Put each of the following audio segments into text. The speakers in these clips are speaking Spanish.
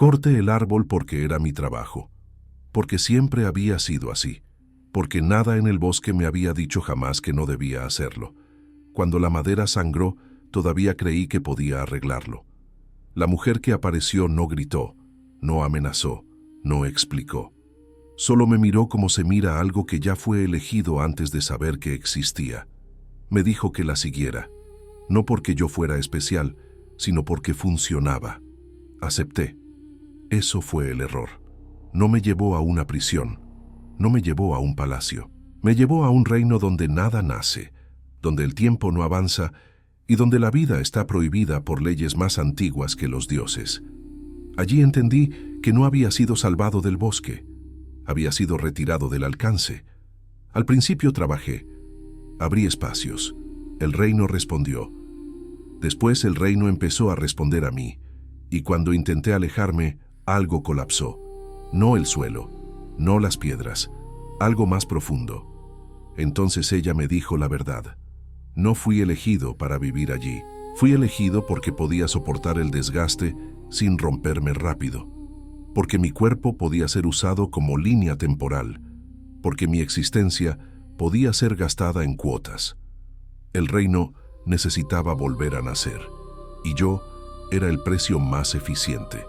Corté el árbol porque era mi trabajo, porque siempre había sido así, porque nada en el bosque me había dicho jamás que no debía hacerlo. Cuando la madera sangró, todavía creí que podía arreglarlo. La mujer que apareció no gritó, no amenazó, no explicó. Solo me miró como se mira algo que ya fue elegido antes de saber que existía. Me dijo que la siguiera, no porque yo fuera especial, sino porque funcionaba. Acepté. Eso fue el error. No me llevó a una prisión, no me llevó a un palacio. Me llevó a un reino donde nada nace, donde el tiempo no avanza y donde la vida está prohibida por leyes más antiguas que los dioses. Allí entendí que no había sido salvado del bosque, había sido retirado del alcance. Al principio trabajé, abrí espacios, el reino respondió. Después el reino empezó a responder a mí, y cuando intenté alejarme, algo colapsó. No el suelo, no las piedras, algo más profundo. Entonces ella me dijo la verdad. No fui elegido para vivir allí. Fui elegido porque podía soportar el desgaste sin romperme rápido, porque mi cuerpo podía ser usado como línea temporal, porque mi existencia podía ser gastada en cuotas. El reino necesitaba volver a nacer, y yo era el precio más eficiente.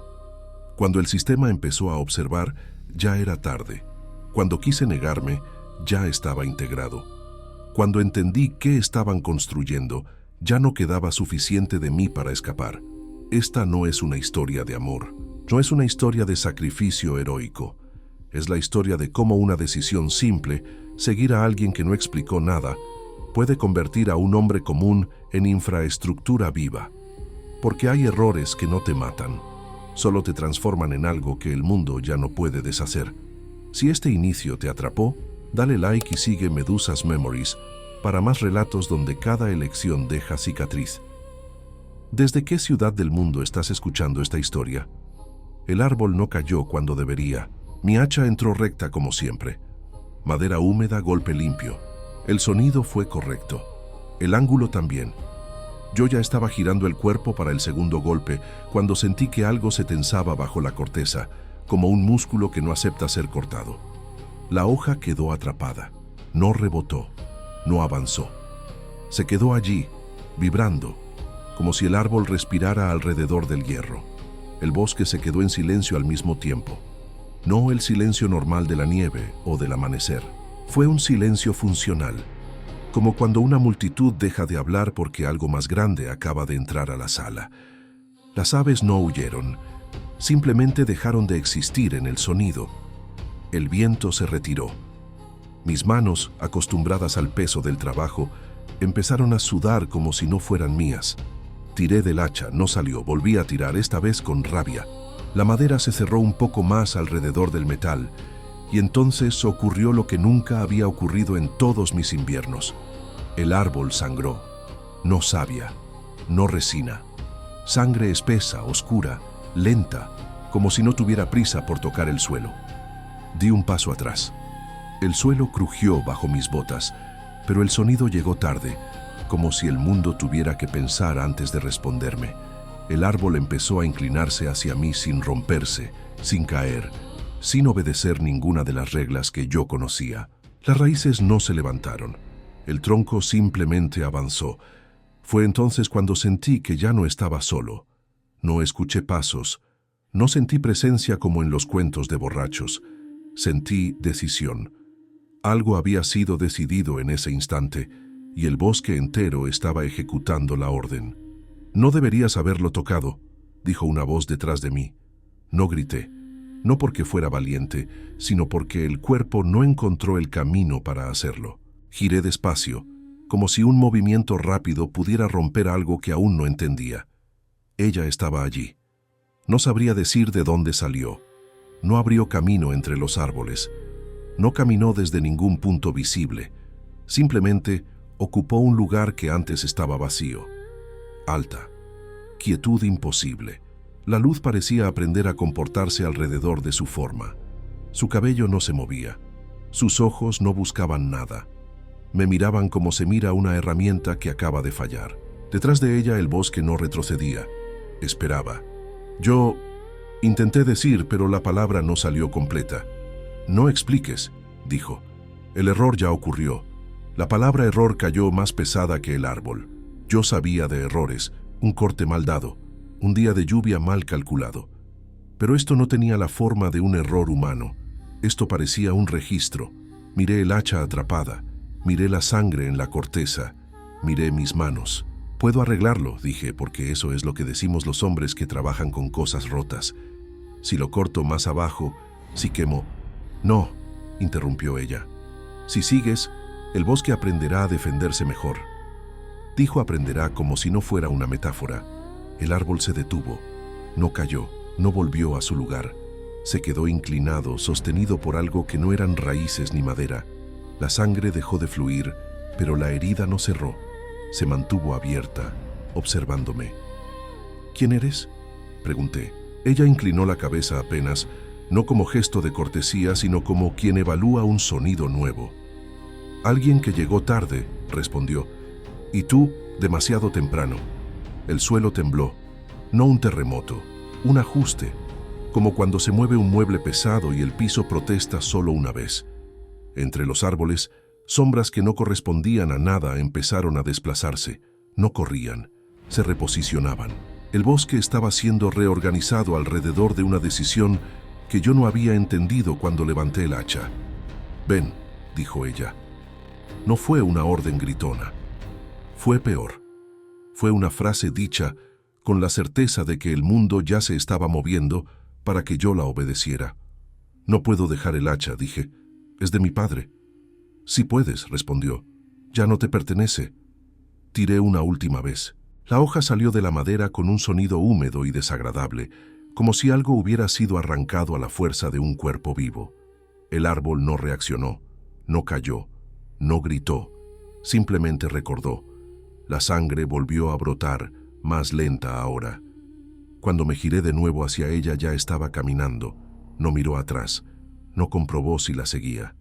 Cuando el sistema empezó a observar, ya era tarde. Cuando quise negarme, ya estaba integrado. Cuando entendí qué estaban construyendo, ya no quedaba suficiente de mí para escapar. Esta no es una historia de amor, no es una historia de sacrificio heroico. Es la historia de cómo una decisión simple, seguir a alguien que no explicó nada, puede convertir a un hombre común en infraestructura viva. Porque hay errores que no te matan, solo te transforman en algo que el mundo ya no puede deshacer. Si este inicio te atrapó, dale like y sigue Medusas Memories para más relatos donde cada elección deja cicatriz. ¿Desde qué ciudad del mundo estás escuchando esta historia? El árbol no cayó cuando debería. Mi hacha entró recta como siempre. Madera húmeda, golpe limpio. El sonido fue correcto. El ángulo también. Yo ya estaba girando el cuerpo para el segundo golpe cuando sentí que algo se tensaba bajo la corteza, como un músculo que no acepta ser cortado. La hoja quedó atrapada. No rebotó. No avanzó. Se quedó allí, vibrando, como si el árbol respirara alrededor del hierro. El bosque se quedó en silencio al mismo tiempo. No el silencio normal de la nieve o del amanecer. Fue un silencio funcional, como cuando una multitud deja de hablar porque algo más grande acaba de entrar a la sala. Las aves no huyeron, simplemente dejaron de existir en el sonido. El viento se retiró. Mis manos, acostumbradas al peso del trabajo, empezaron a sudar como si no fueran mías. Tiré del hacha, no salió, volví a tirar, esta vez con rabia. La madera se cerró un poco más alrededor del metal, y entonces ocurrió lo que nunca había ocurrido en todos mis inviernos. El árbol sangró. No savia, no resina. Sangre espesa, oscura, lenta, como si no tuviera prisa por tocar el suelo. Di un paso atrás. El suelo crujió bajo mis botas, pero el sonido llegó tarde, como si el mundo tuviera que pensar antes de responderme. El árbol empezó a inclinarse hacia mí sin romperse, sin caer, sin obedecer ninguna de las reglas que yo conocía. Las raíces no se levantaron. El tronco simplemente avanzó. Fue entonces cuando sentí que ya no estaba solo. No escuché pasos. No sentí presencia como en los cuentos de borrachos. Sentí decisión. Algo había sido decidido en ese instante, y el bosque entero estaba ejecutando la orden. «No deberías haberlo tocado», dijo una voz detrás de mí. No grité, no porque fuera valiente, sino porque el cuerpo no encontró el camino para hacerlo. Giré despacio, como si un movimiento rápido pudiera romper algo que aún no entendía. Ella estaba allí. No sabría decir de dónde salió. No abrió camino entre los árboles. No caminó desde ningún punto visible. Simplemente ocupó un lugar que antes estaba vacío. Alta. Quietud imposible. La luz parecía aprender a comportarse alrededor de su forma. Su cabello no se movía. Sus ojos no buscaban nada. Me miraban como se mira una herramienta que acaba de fallar. Detrás de ella el bosque no retrocedía. Esperaba. Yo Intenté decir, pero la palabra no salió completa. No expliques, dijo. El error ya ocurrió. La palabra error cayó más pesada que el árbol. Yo sabía de errores, un corte mal dado, un día de lluvia mal calculado. Pero esto no tenía la forma de un error humano. Esto parecía un registro. Miré el hacha atrapada, miré la sangre en la corteza, miré mis manos. Puedo arreglarlo, dije, porque eso es lo que decimos los hombres que trabajan con cosas rotas. Si lo corto más abajo, si quemo... No, interrumpió ella. Si sigues, el bosque aprenderá a defenderse mejor. Dijo aprenderá como si no fuera una metáfora. El árbol se detuvo, no cayó, no volvió a su lugar. Se quedó inclinado, sostenido por algo que no eran raíces ni madera. La sangre dejó de fluir, pero la herida no cerró. Se mantuvo abierta, observándome. ¿Quién eres?, pregunté. Ella inclinó la cabeza apenas, no como gesto de cortesía, sino como quien evalúa un sonido nuevo. Alguien que llegó tarde, respondió. Y tú, demasiado temprano. El suelo tembló, no un terremoto, un ajuste, como cuando se mueve un mueble pesado y el piso protesta solo una vez. Entre los árboles, sombras que no correspondían a nada empezaron a desplazarse. No corrían, se reposicionaban. El bosque estaba siendo reorganizado alrededor de una decisión que yo no había entendido cuando levanté el hacha. Ven, dijo ella. No fue una orden gritona. Fue peor. Fue una frase dicha con la certeza de que el mundo ya se estaba moviendo para que yo la obedeciera. No puedo dejar el hacha, dije. Es de mi padre. Sí puedes, respondió. Ya no te pertenece. Tiré una última vez. La hoja salió de la madera con un sonido húmedo y desagradable, como si algo hubiera sido arrancado a la fuerza de un cuerpo vivo. El árbol no reaccionó, no cayó, no gritó, simplemente recordó. La sangre volvió a brotar, más lenta ahora. Cuando me giré de nuevo hacia ella ya estaba caminando. No miró atrás, no comprobó si la seguía.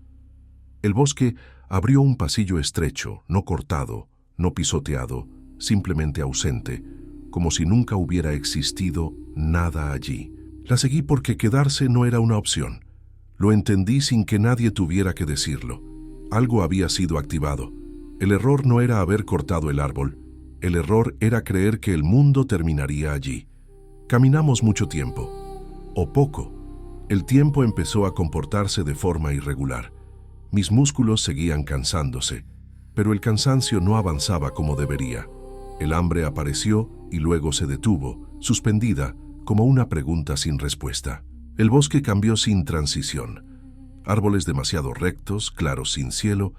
El bosque abrió un pasillo estrecho, no cortado, no pisoteado, simplemente ausente, como si nunca hubiera existido nada allí. La seguí porque quedarse no era una opción. Lo entendí sin que nadie tuviera que decirlo. Algo había sido activado. El error no era haber cortado el árbol. El error era creer que el mundo terminaría allí. Caminamos mucho tiempo. O poco. El tiempo empezó a comportarse de forma irregular. Mis músculos seguían cansándose, pero el cansancio no avanzaba como debería. El hambre apareció y luego se detuvo, suspendida, como una pregunta sin respuesta. El bosque cambió sin transición. Árboles demasiado rectos, claros sin cielo,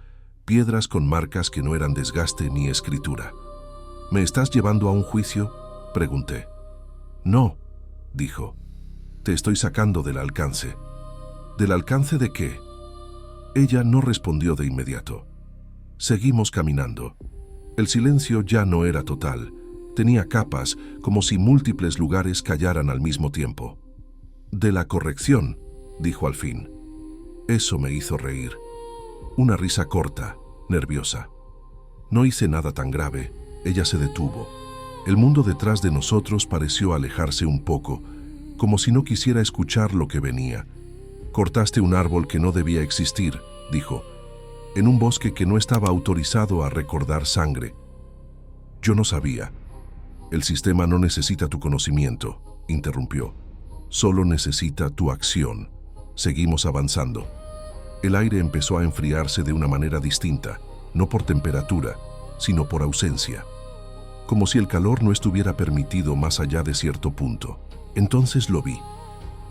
piedras con marcas que no eran desgaste ni escritura. ¿Me estás llevando a un juicio?, pregunté. No, dijo. Te estoy sacando del alcance. ¿Del alcance de qué? Ella no respondió de inmediato. Seguimos caminando. El silencio ya no era total. Tenía capas, como si múltiples lugares callaran al mismo tiempo. De la corrección, dijo al fin. Eso me hizo reír. Una risa corta, nerviosa. No hice nada tan grave. Ella se detuvo. El mundo detrás de nosotros pareció alejarse un poco, como si no quisiera escuchar lo que venía. Cortaste un árbol que no debía existir, dijo, en un bosque que no estaba autorizado a recordar sangre. Yo no sabía. El sistema no necesita tu conocimiento, interrumpió. Solo necesita tu acción. Seguimos avanzando. El aire empezó a enfriarse de una manera distinta, no por temperatura, sino por ausencia. Como si el calor no estuviera permitido más allá de cierto punto. Entonces lo vi.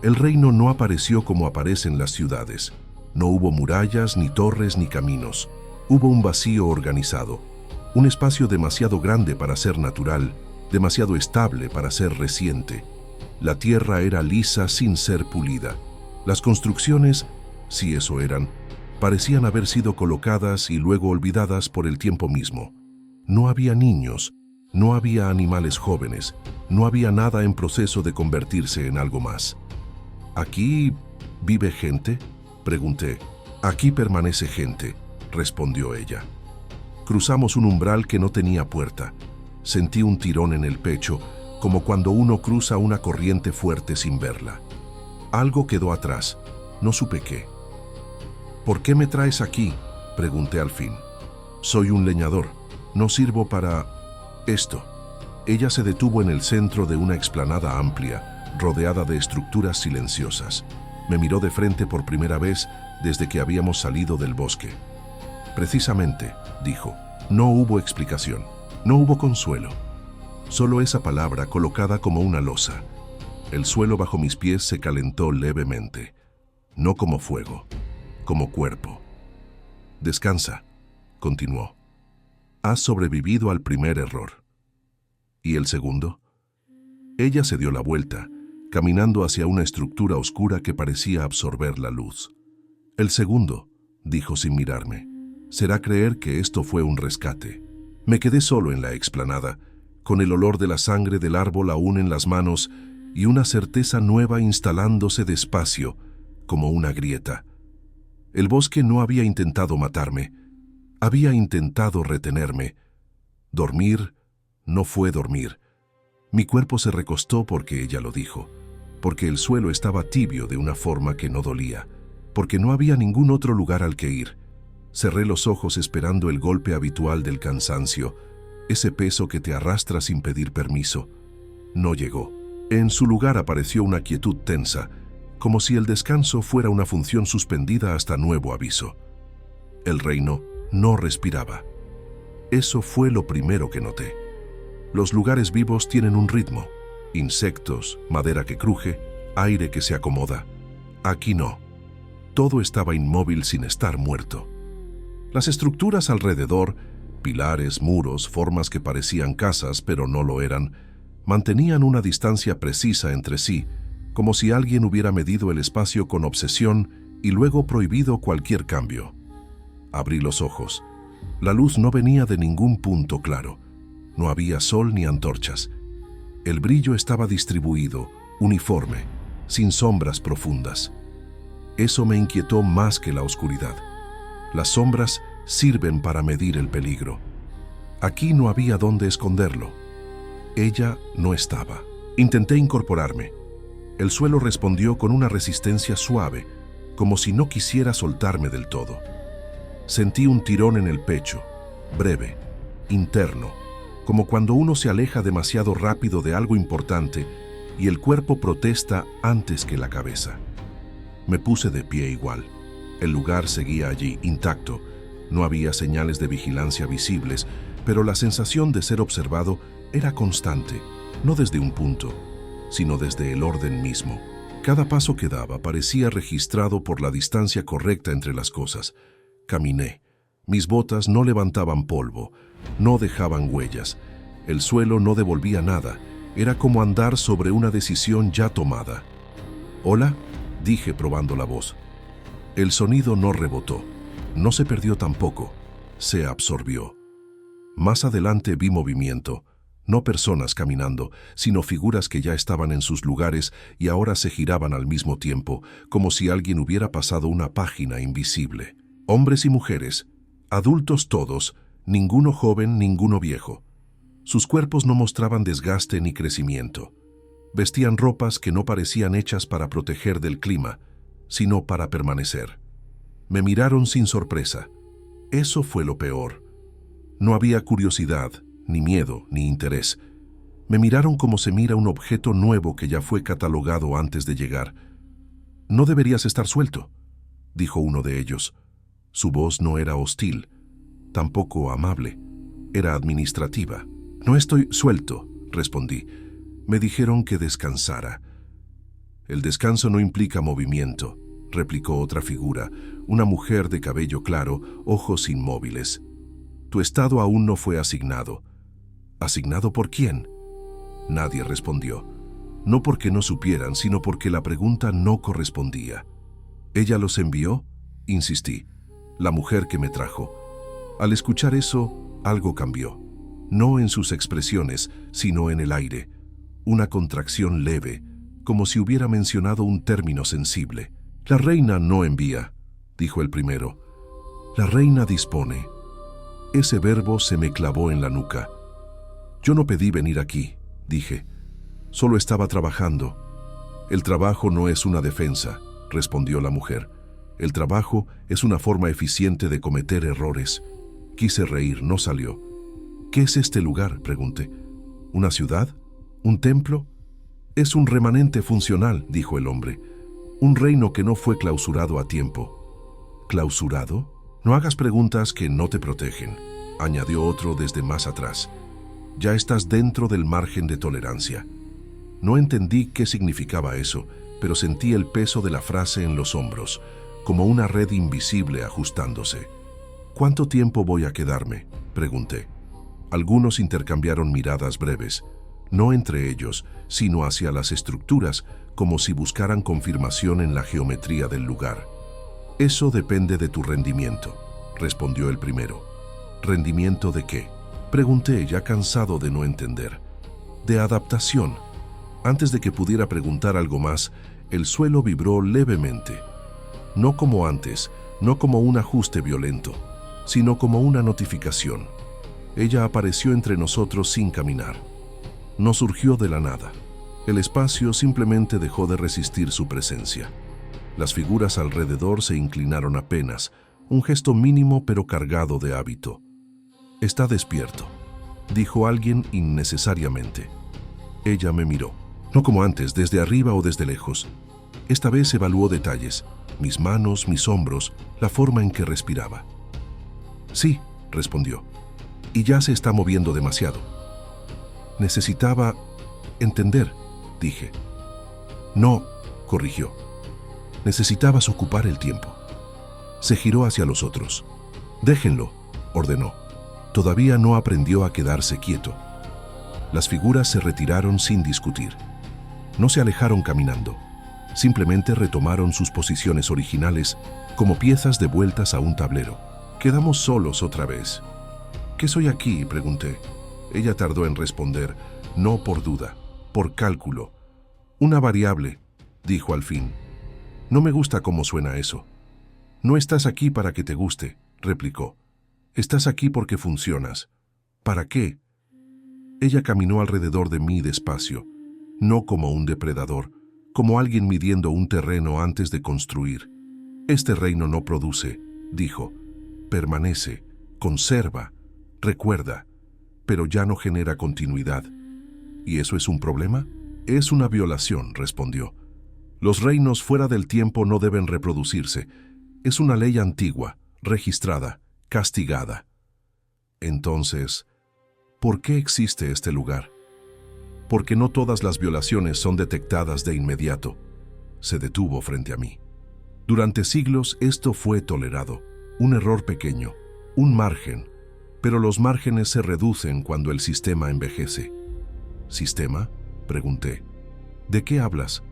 El reino no apareció como aparecen las ciudades. No hubo murallas, ni torres, ni caminos. Hubo un vacío organizado. Un espacio demasiado grande para ser natural, demasiado estable para ser reciente. La tierra era lisa sin ser pulida. Las construcciones, si eso eran, parecían haber sido colocadas y luego olvidadas por el tiempo mismo. No había niños, no había animales jóvenes, no había nada en proceso de convertirse en algo más. ¿Aquí vive gente?, pregunté. Aquí permanece gente, respondió ella. Cruzamos un umbral que no tenía puerta. Sentí un tirón en el pecho, como cuando uno cruza una corriente fuerte sin verla. Algo quedó atrás, no supe qué. ¿Por qué me traes aquí?, pregunté al fin. Soy un leñador, no sirvo para esto. Ella se detuvo en el centro de una explanada amplia, rodeada de estructuras silenciosas. Me miró de frente por primera vez desde que habíamos salido del bosque. Precisamente, dijo, no hubo explicación, no hubo consuelo. Solo esa palabra colocada como una losa. El suelo bajo mis pies se calentó levemente, no como fuego, como cuerpo. Descansa, continuó. Has sobrevivido al primer error. ¿Y el segundo? Ella se dio la vuelta, caminando hacia una estructura oscura que parecía absorber la luz. El segundo, dijo sin mirarme, será creer que esto fue un rescate. Me quedé solo en la explanada, con el olor de la sangre del árbol aún en las manos y una certeza nueva instalándose despacio, como una grieta. El bosque no había intentado matarme, había intentado retenerme. Dormir no fue dormir. Mi cuerpo se recostó porque ella lo dijo, porque el suelo estaba tibio de una forma que no dolía, porque no había ningún otro lugar al que ir. Cerré los ojos esperando el golpe habitual del cansancio, ese peso que te arrastra sin pedir permiso. No llegó. En su lugar apareció una quietud tensa, como si el descanso fuera una función suspendida hasta nuevo aviso. El reino no respiraba. Eso fue lo primero que noté. Los lugares vivos tienen un ritmo, insectos, madera que cruje, aire que se acomoda. Aquí no. Todo estaba inmóvil sin estar muerto. Las estructuras alrededor, pilares, muros, formas que parecían casas pero no lo eran, mantenían una distancia precisa entre sí, como si alguien hubiera medido el espacio con obsesión y luego prohibido cualquier cambio. Abrí los ojos. La luz no venía de ningún punto claro. No había sol ni antorchas. El brillo estaba distribuido, uniforme, sin sombras profundas. Eso me inquietó más que la oscuridad. Las sombras sirven para medir el peligro. Aquí no había dónde esconderlo. Ella no estaba. Intenté incorporarme. El suelo respondió con una resistencia suave, como si no quisiera soltarme del todo. Sentí un tirón en el pecho, breve, interno, como cuando uno se aleja demasiado rápido de algo importante y el cuerpo protesta antes que la cabeza. Me puse de pie igual. El lugar seguía allí, intacto. No había señales de vigilancia visibles, pero la sensación de ser observado era constante, no desde un punto, sino desde el orden mismo. Cada paso que daba parecía registrado por la distancia correcta entre las cosas. Caminé. Mis botas no levantaban polvo, no dejaban huellas. El suelo no devolvía nada. Era como andar sobre una decisión ya tomada. «Hola», dije probando la voz. El sonido no rebotó. No se perdió tampoco. Se absorbió. Más adelante vi movimiento. No personas caminando, sino figuras que ya estaban en sus lugares y ahora se giraban al mismo tiempo, como si alguien hubiera pasado una página invisible. Hombres y mujeres, adultos todos, ninguno joven, ninguno viejo. Sus cuerpos no mostraban desgaste ni crecimiento. Vestían ropas que no parecían hechas para proteger del clima, sino para permanecer. Me miraron sin sorpresa. Eso fue lo peor. No había curiosidad, ni miedo, ni interés. Me miraron como se mira un objeto nuevo que ya fue catalogado antes de llegar. «No deberías estar suelto», dijo uno de ellos. Su voz no era hostil, tampoco amable. Era administrativa. «No estoy suelto», respondí. Me dijeron que descansara. «El descanso no implica movimiento», replicó otra figura, una mujer de cabello claro, ojos inmóviles. «Tu estado aún no fue asignado». «¿Asignado por quién?». Nadie respondió. No porque no supieran, sino porque la pregunta no correspondía. «¿Ella los envió?», insistí. «La mujer que me trajo». Al escuchar eso, algo cambió. No en sus expresiones, sino en el aire. Una contracción leve, como si hubiera mencionado un término sensible. «La reina no envía», dijo el primero. «La reina dispone». Ese verbo se me clavó en la nuca. «Yo no pedí venir aquí», dije. Solo estaba trabajando. El trabajo no es una defensa, respondió la mujer. El trabajo es una forma eficiente de cometer errores. Quise reír, no salió. ¿Qué es este lugar?, pregunté. ¿Una ciudad? ¿Un templo? Es un remanente funcional, dijo el hombre. Un reino que no fue clausurado a tiempo. ¿Clausurado? No hagas preguntas que no te protegen, añadió otro desde más atrás. Ya estás dentro del margen de tolerancia. No entendí qué significaba eso, pero sentí el peso de la frase en los hombros, como una red invisible ajustándose. ¿Cuánto tiempo voy a quedarme?, pregunté. Algunos intercambiaron miradas breves, no entre ellos, sino hacia las estructuras, como si buscaran confirmación en la geometría del lugar. Eso depende de tu rendimiento, respondió el primero. ¿Rendimiento de qué?, pregunté, ya cansado de no entender. De adaptación. Antes de que pudiera preguntar algo más, el suelo vibró levemente. No como antes, no como un ajuste violento, sino como una notificación. Ella apareció entre nosotros sin caminar. No surgió de la nada. El espacio simplemente dejó de resistir su presencia. Las figuras alrededor se inclinaron apenas, un gesto mínimo pero cargado de hábito. «Está despierto», dijo alguien innecesariamente. Ella me miró, no como antes, desde arriba o desde lejos. Esta vez evaluó detalles, mis manos, mis hombros, la forma en que respiraba. «Sí», respondió, «y ya se está moviendo demasiado». «Necesitaba entender», dije. «No», corrigió. «Necesitabas ocupar el tiempo». Se giró hacia los otros. «Déjenlo», ordenó. Todavía no aprendió a quedarse quieto. Las figuras se retiraron sin discutir. No se alejaron caminando. Simplemente retomaron sus posiciones originales como piezas devueltas a un tablero. Quedamos solos otra vez. «¿Qué soy aquí?», pregunté. Ella tardó en responder, no por duda, por cálculo. «Una variable», dijo al fin. «No me gusta cómo suena eso». «No estás aquí para que te guste», replicó. «Estás aquí porque funcionas». «¿Para qué?». Ella caminó alrededor de mí despacio, no como un depredador, como alguien midiendo un terreno antes de construir. «Este reino no produce», dijo. «Permanece, conserva, recuerda, pero ya no genera continuidad». «¿Y eso es un problema?». «Es una violación», respondió. «Los reinos fuera del tiempo no deben reproducirse. Es una ley antigua, registrada, castigada». Entonces, ¿por qué existe este lugar? Porque no todas las violaciones son detectadas de inmediato. Se detuvo frente a mí. Durante siglos esto fue tolerado, un error pequeño, un margen, pero los márgenes se reducen cuando el sistema envejece. ¿Sistema?, pregunté. ¿De qué hablas?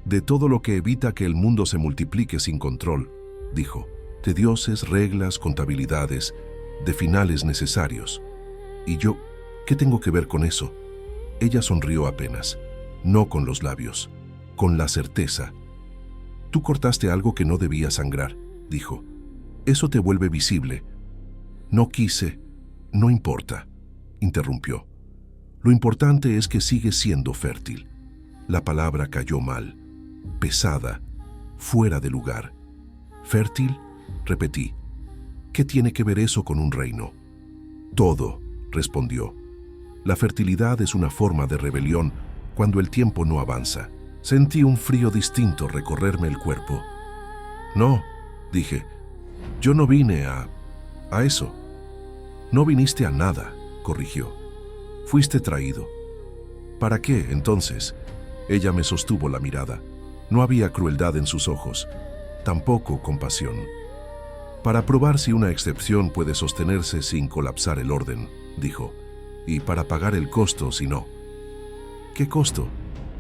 De todo lo que evita que el mundo se multiplique sin control, dijo. De dioses, reglas, contabilidades, de finales necesarios. ¿Y yo qué tengo que ver con eso? Ella sonrió apenas, no con los labios, con la certeza. Tú cortaste algo que no debía sangrar, dijo. Eso te vuelve visible. No quise, no importa, interrumpió. Lo importante es que sigues siendo fértil. La palabra cayó mal, pesada, fuera de lugar. ¿Fértil?, repetí. ¿Qué tiene que ver eso con un reino? Todo, respondió. La fertilidad es una forma de rebelión cuando el tiempo no avanza. Sentí un frío distinto recorrerme el cuerpo. No, dije, yo no vine a eso. No viniste a nada, corrigió. Fuiste traído. ¿Para qué, entonces? Ella me sostuvo la mirada. No había crueldad en sus ojos, tampoco compasión. Para probar si una excepción puede sostenerse sin colapsar el orden, dijo, y para pagar el costo si no. ¿Qué costo?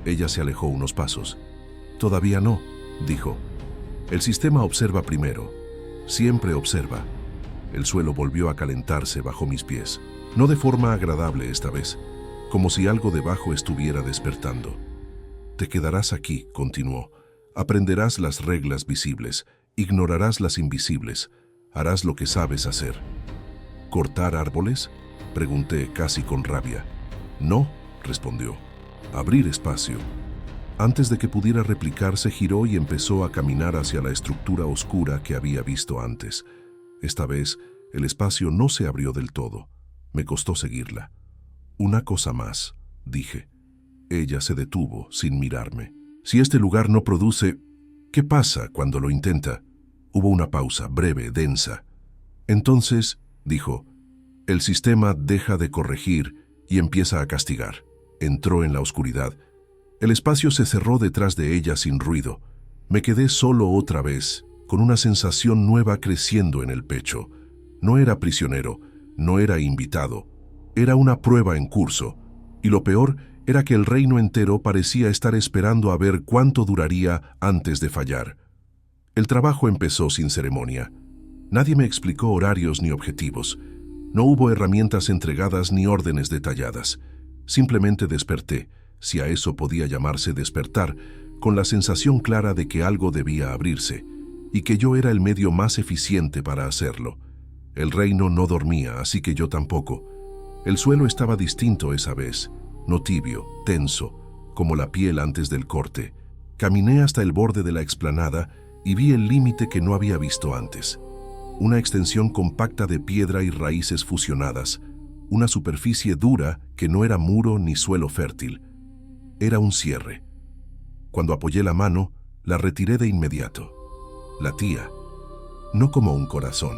Ella se alejó unos pasos. Todavía no, dijo. El sistema observa primero, siempre observa. El suelo volvió a calentarse bajo mis pies, no de forma agradable esta vez, como si algo debajo estuviera despertando. Te quedarás aquí, continuó. Aprenderás las reglas visibles, ignorarás las invisibles, harás lo que sabes hacer. ¿Cortar árboles?, pregunté casi con rabia. No, respondió. abrir espacio. Antes de que pudiera replicar, se giró y empezó a caminar hacia la estructura oscura que había visto antes. Esta vez, el espacio no se abrió del todo. Me costó seguirla. Una cosa más, dije. Ella se detuvo, sin mirarme. Si este lugar no produce, ¿qué pasa cuando lo intenta? Hubo una pausa, breve, densa. Entonces, dijo, el sistema deja de corregir y empieza a castigar. Entró en la oscuridad. El espacio se cerró detrás de ella sin ruido. Me quedé solo otra vez, con una sensación nueva creciendo en el pecho. No era prisionero, no era invitado. Era una prueba en curso. Y lo peor era que el reino entero parecía estar esperando a ver cuánto duraría antes de fallar. El trabajo empezó sin ceremonia. Nadie me explicó horarios ni objetivos. No hubo herramientas entregadas ni órdenes detalladas. Simplemente desperté, si a eso podía llamarse despertar, con la sensación clara de que algo debía abrirse, y que yo era el medio más eficiente para hacerlo. El reino no dormía, así que yo tampoco. El suelo estaba distinto esa vez, no tibio, tenso, como la piel antes del corte. Caminé hasta el borde de la explanada y vi el límite que no había visto antes. Una extensión compacta de piedra y raíces fusionadas, una superficie dura que no era muro ni suelo fértil. Era un cierre. Cuando apoyé la mano, la retiré de inmediato. Latía, no como un corazón,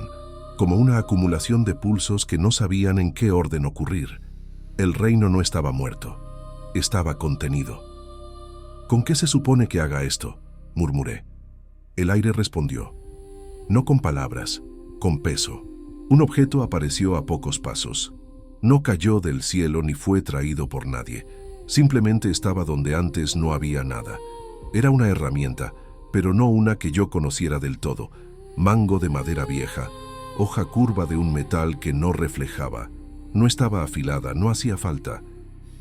como una acumulación de pulsos que no sabían en qué orden ocurrir. El reino no estaba muerto, estaba contenido. ¿Con qué se supone que haga esto?, murmuré. El aire respondió. No con palabras, con peso. Un objeto apareció a pocos pasos. No cayó del cielo ni fue traído por nadie. Simplemente estaba donde antes no había nada. Era una herramienta, pero no una que yo conociera del todo. Mango de madera vieja, hoja curva de un metal que no reflejaba. No estaba afilada, no hacía falta.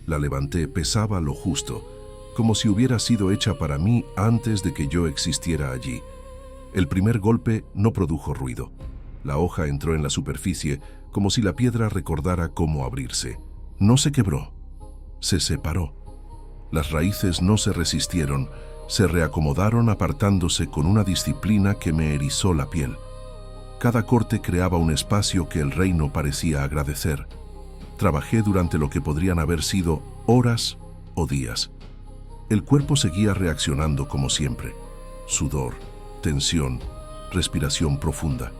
La levanté, pesaba lo justo, como si hubiera sido hecha para mí antes de que yo existiera allí. El primer golpe no produjo ruido. La hoja entró en la superficie como si la piedra recordara cómo abrirse. No se quebró, se separó. Las raíces no se resistieron, se reacomodaron apartándose con una disciplina que me erizó la piel. Cada corte creaba un espacio que el reino parecía agradecer. Trabajé durante lo que podrían haber sido horas o días. El cuerpo seguía reaccionando como siempre. Sudor, tensión, respiración profunda.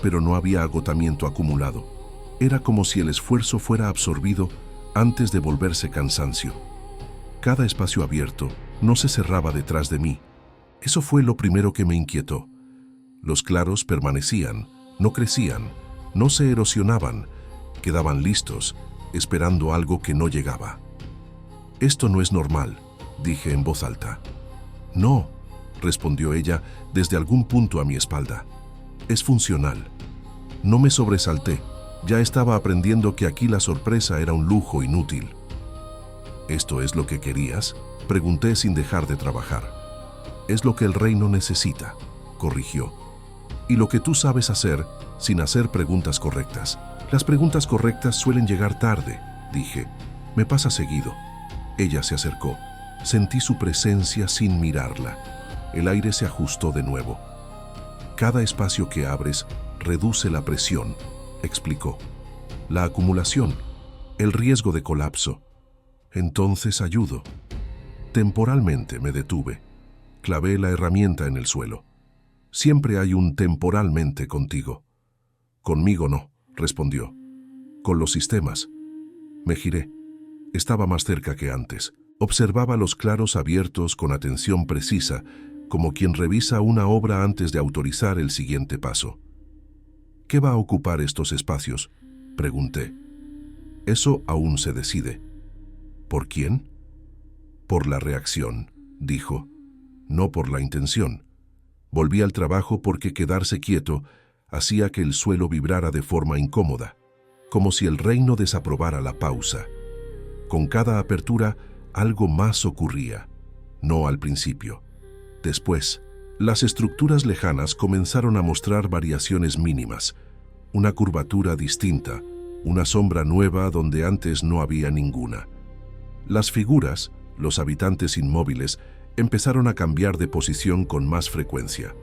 Pero no había agotamiento acumulado. Era como si el esfuerzo fuera absorbido antes de volverse cansancio. Cada espacio abierto no se cerraba detrás de mí. Eso fue lo primero que me inquietó. Los claros permanecían, no crecían, no se erosionaban, quedaban listos, esperando algo que no llegaba. Esto no es normal, dije en voz alta. No, respondió ella desde algún punto a mi espalda. Es funcional. No me sobresalté, ya estaba aprendiendo que aquí la sorpresa era un lujo inútil. ¿Esto es lo que querías?, pregunté sin dejar de trabajar. Es lo que el reino necesita, corrigió. Y lo que tú sabes hacer sin hacer preguntas correctas. Las preguntas correctas suelen llegar tarde, dije. Me pasa seguido. Ella se acercó. Sentí su presencia sin mirarla. El aire se ajustó de nuevo. Cada espacio que abres reduce la presión, explicó. La acumulación, el riesgo de colapso. Entonces ayudo. Temporalmente me detuve. Clavé la herramienta en el suelo. Siempre hay un temporalmente contigo. Conmigo no, respondió. Con los sistemas. Me giré. Estaba más cerca que antes. Observaba los claros abiertos con atención precisa, como quien revisa una obra antes de autorizar el siguiente paso. ¿Qué va a ocupar estos espacios?, pregunté. Eso aún se decide. ¿Por quién? Por la reacción, dijo, no por la intención. Volví al trabajo porque quedarse quieto hacía que el suelo vibrara de forma incómoda, como si el reino desaprobara la pausa. Con cada apertura, algo más ocurría, no al principio. Después, las estructuras lejanas comenzaron a mostrar variaciones mínimas, una curvatura distinta, una sombra nueva donde antes no había ninguna. Las figuras, Los habitantes inmóviles empezaron a cambiar de posición con más frecuencia.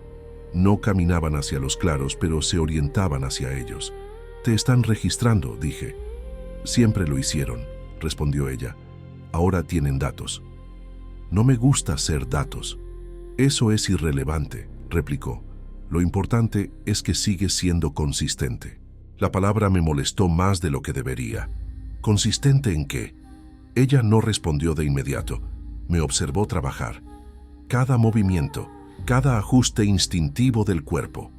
No caminaban hacia los claros, pero se orientaban hacia ellos. «Te están registrando», dije. «Siempre lo hicieron», respondió ella. «Ahora tienen datos». «No me gusta ser datos». «Eso es irrelevante», replicó. «Lo importante es que sigues siendo consistente». La palabra me molestó más de lo que debería. ¿Consistente en qué? Ella no respondió de inmediato. Me observó trabajar. Cada movimiento, cada ajuste instintivo del cuerpo.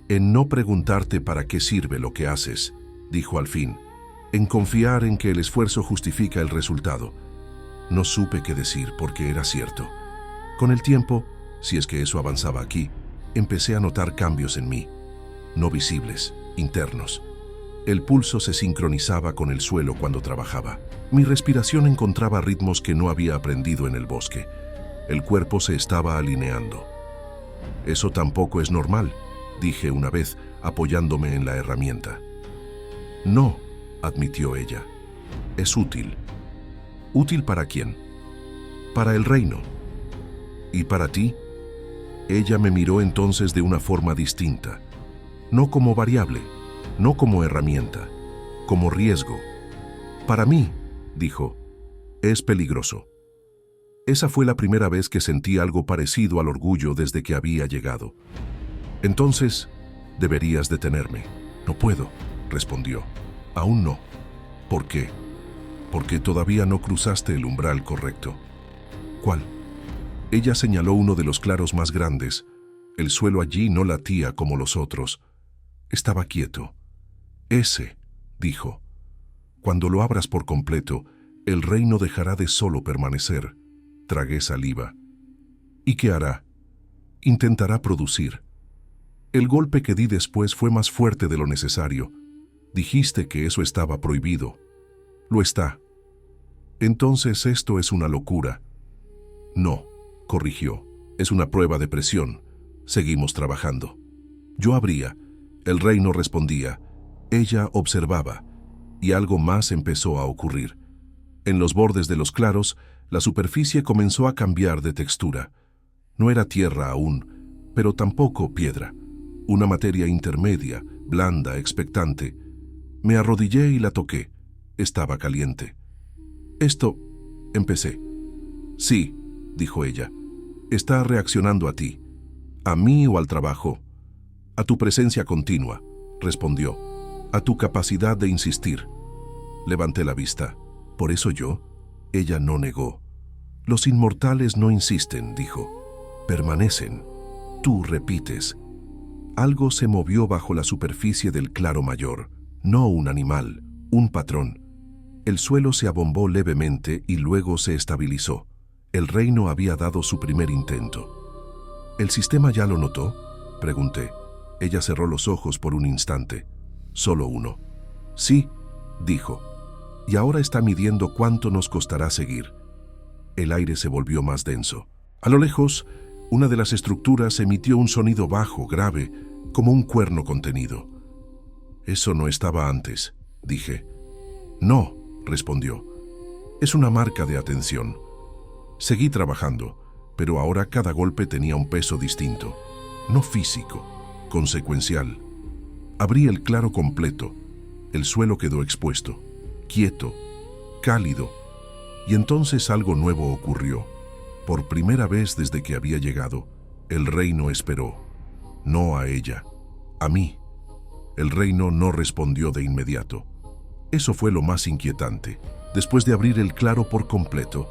«En no preguntarte para qué sirve lo que haces», dijo al fin. «En confiar en que el esfuerzo justifica el resultado». No supe qué decir porque era cierto. Con el tiempo, si es que eso avanzaba aquí, empecé a notar cambios en mí. No visibles, internos. El pulso se sincronizaba con el suelo cuando trabajaba. Mi respiración encontraba ritmos que no había aprendido en el bosque. El cuerpo se estaba alineando. «Eso tampoco es normal», dije una vez, apoyándome en la herramienta. «No», admitió ella. «Es útil». «¿Útil para quién?» «Para el reino». «¿Y para ti?» Ella me miró entonces de una forma distinta. No como variable, no como herramienta, como riesgo. «Para mí», dijo, «es peligroso». Esa fue la primera vez que sentí algo parecido al orgullo desde que había llegado. «Entonces, deberías detenerme». «No puedo», respondió. «Aún no». «¿Por qué?» «Porque todavía no cruzaste el umbral correcto». «¿Cuál?» Ella señaló uno de los claros más grandes. El suelo allí no latía como los otros. Estaba quieto. «Ese», dijo. «Cuando lo abras por completo, el reino dejará de solo permanecer». Tragué saliva. «¿Y qué hará?» «Intentará producir». El golpe que di después fue más fuerte de lo necesario. «Dijiste que eso estaba prohibido». «Lo está». «Entonces esto es una locura». «No», corrigió. «Es una prueba de presión. Seguimos trabajando». Yo abría. El reino respondía. Ella observaba. Y algo más empezó a ocurrir. En los bordes de los claros, la superficie comenzó a cambiar de textura. No era tierra aún, pero tampoco piedra. Una materia intermedia, blanda, expectante. Me arrodillé y la toqué. Estaba caliente. «Esto», empecé. «Sí», dijo ella. «Está reaccionando a ti. ¿A mí o al trabajo?» «A tu presencia continua», respondió. «A tu capacidad de insistir». Levanté la vista. «¿Por eso yo?» Ella no negó. «Los inmortales no insisten», dijo. «Permanecen. Tú repites». Algo se movió bajo la superficie del claro mayor. No un animal, un patrón. El suelo se abombó levemente y luego se estabilizó. El reino había dado su primer intento. «¿El sistema ya lo notó?», pregunté. Ella cerró los ojos por un instante. «Solo uno». «Sí», dijo. «Y ahora está midiendo cuánto nos costará seguir». El aire se volvió más denso. A lo lejos, una de las estructuras emitió un sonido bajo, grave, como un cuerno contenido. «Eso no estaba antes», dije. «No», respondió. «Es una marca de atención». Seguí trabajando, pero ahora cada golpe tenía un peso distinto. No físico, consecuencial. Abrí el claro completo. El suelo quedó expuesto, quieto, cálido. Y entonces algo nuevo ocurrió. Por primera vez desde que había llegado, el reino esperó. No a ella, a mí. El reino no respondió de inmediato. Eso fue lo más inquietante. Después de abrir el claro por completo,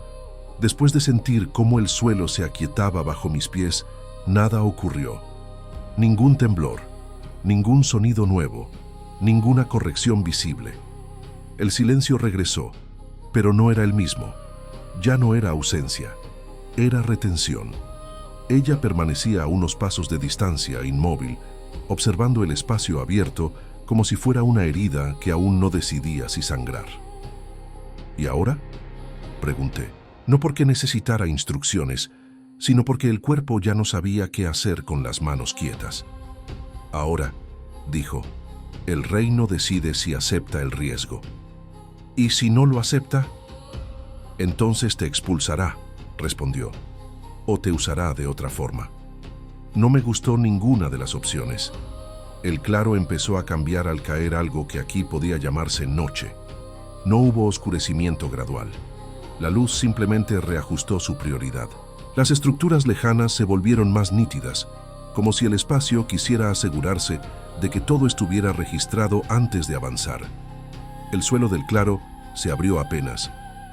después de sentir cómo el suelo se aquietaba bajo mis pies, nada ocurrió. Ningún temblor, ningún sonido nuevo, ninguna corrección visible. El silencio regresó, pero no era el mismo. Ya no era ausencia, era retención. Ella permanecía a unos pasos de distancia, inmóvil, observando el espacio abierto como si fuera una herida que aún no decidía si sangrar. ¿Y ahora?, pregunté. No porque necesitara instrucciones, sino porque el cuerpo ya no sabía qué hacer con las manos quietas. «Ahora», dijo, «el reino decide si acepta el riesgo». «¿Y si no lo acepta?». Entonces te expulsará, respondió, o te usará de otra forma. No me gustó ninguna de las opciones. El claro empezó a cambiar al caer algo que aquí podía llamarse noche. No hubo oscurecimiento gradual. La luz simplemente reajustó su prioridad. Las estructuras lejanas se volvieron más nítidas, como si el espacio quisiera asegurarse de que todo estuviera registrado antes de avanzar. El suelo del claro se abrió apenas,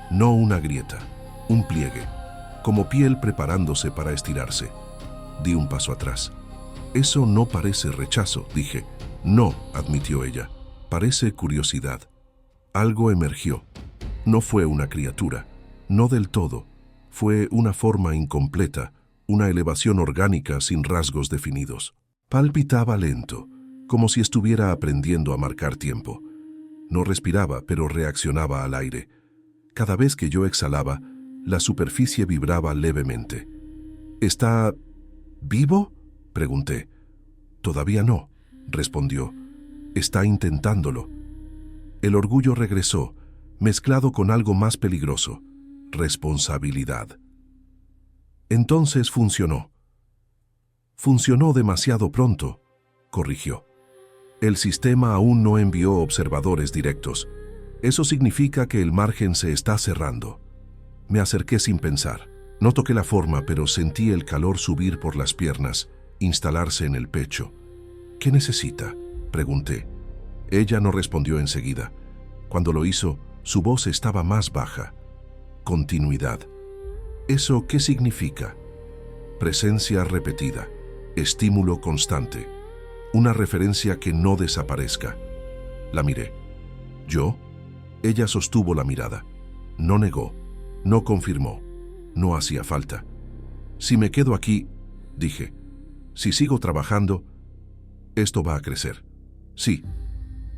no una grieta, un pliegue, como piel preparándose para estirarse. Di un paso atrás. Eso no parece rechazo, dije. No, admitió ella. Parece curiosidad. Algo emergió. No fue una criatura, no del todo. Fue una forma incompleta, una elevación orgánica sin rasgos definidos. Palpitaba lento, como si estuviera aprendiendo a marcar tiempo. No respiraba, pero reaccionaba al aire. Cada vez que yo exhalaba, la superficie vibraba levemente. ¿Está vivo?, pregunté. Todavía no, respondió. Está intentándolo. El orgullo regresó, mezclado con algo más peligroso: responsabilidad. Entonces funcionó. Funcionó demasiado pronto, corrigió. El sistema aún no envió observadores directos. Eso significa que el margen se está cerrando. Me acerqué sin pensar. No toqué la forma, pero sentí el calor subir por las piernas, instalarse en el pecho. ¿Qué necesita?, pregunté. Ella no respondió enseguida. Cuando lo hizo, su voz estaba más baja. Continuidad. ¿Eso qué significa? Presencia repetida, estímulo constante, una referencia que no desaparezca. La miré. ¿Yo? Ella sostuvo la mirada. No negó, no confirmó, no hacía falta. Si me quedo aquí, dije, si sigo trabajando, esto va a crecer. Sí.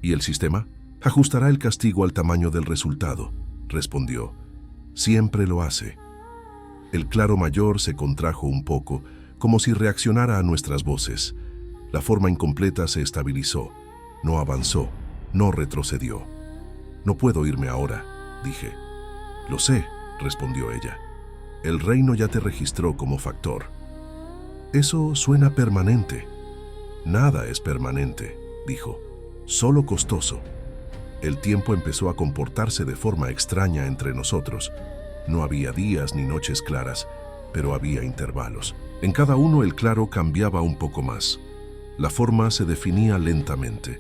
¿Y el sistema? Ajustará el castigo al tamaño del resultado, respondió. Siempre lo hace. El claro mayor se contrajo un poco, como si reaccionara a nuestras voces. La forma incompleta se estabilizó, no avanzó, no retrocedió. No puedo irme ahora, dije. Lo sé, respondió ella. El reino ya te registró como factor. Eso suena permanente. Nada es permanente, dijo. Solo costoso. El tiempo empezó a comportarse de forma extraña entre nosotros. No había días ni noches claras, pero había intervalos. En cada uno el claro cambiaba un poco más. La forma se definía lentamente,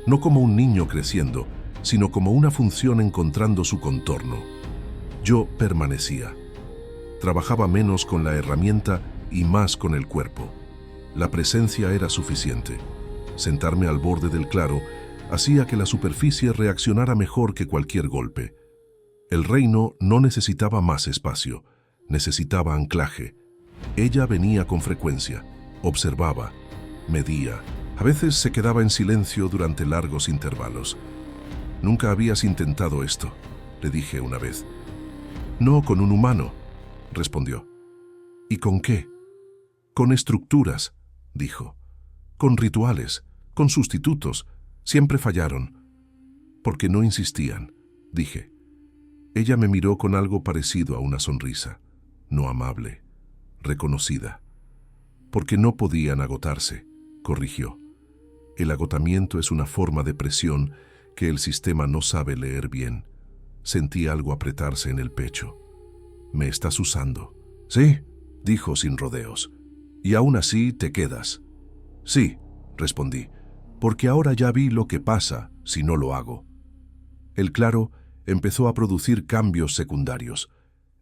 no como un niño creciendo, sino como una función encontrando su contorno. Yo permanecía. Trabajaba menos con la herramienta y más con el cuerpo. La presencia era suficiente. Sentarme al borde del claro hacía que la superficie reaccionara mejor que cualquier golpe. El reino no necesitaba más espacio, necesitaba anclaje. Ella venía con frecuencia, observaba, medía. A veces se quedaba en silencio durante largos intervalos. «Nunca habías intentado esto», le dije una vez. «No con un humano», respondió. «¿Y con qué?» «Con estructuras», dijo. «Con rituales, con sustitutos. Siempre fallaron». «Porque no insistían», dije. Ella me miró con algo parecido a una sonrisa, no amable, reconocida. «Porque no podían agotarse», corrigió. «El agotamiento es una forma de presión que el sistema no sabe leer bien». Sentí algo apretarse en el pecho. «¿Me estás usando?» «Sí», dijo sin rodeos. «Y aún así te quedas». «Sí», respondí, «porque ahora ya vi lo que pasa si no lo hago». El claro empezó a producir cambios secundarios.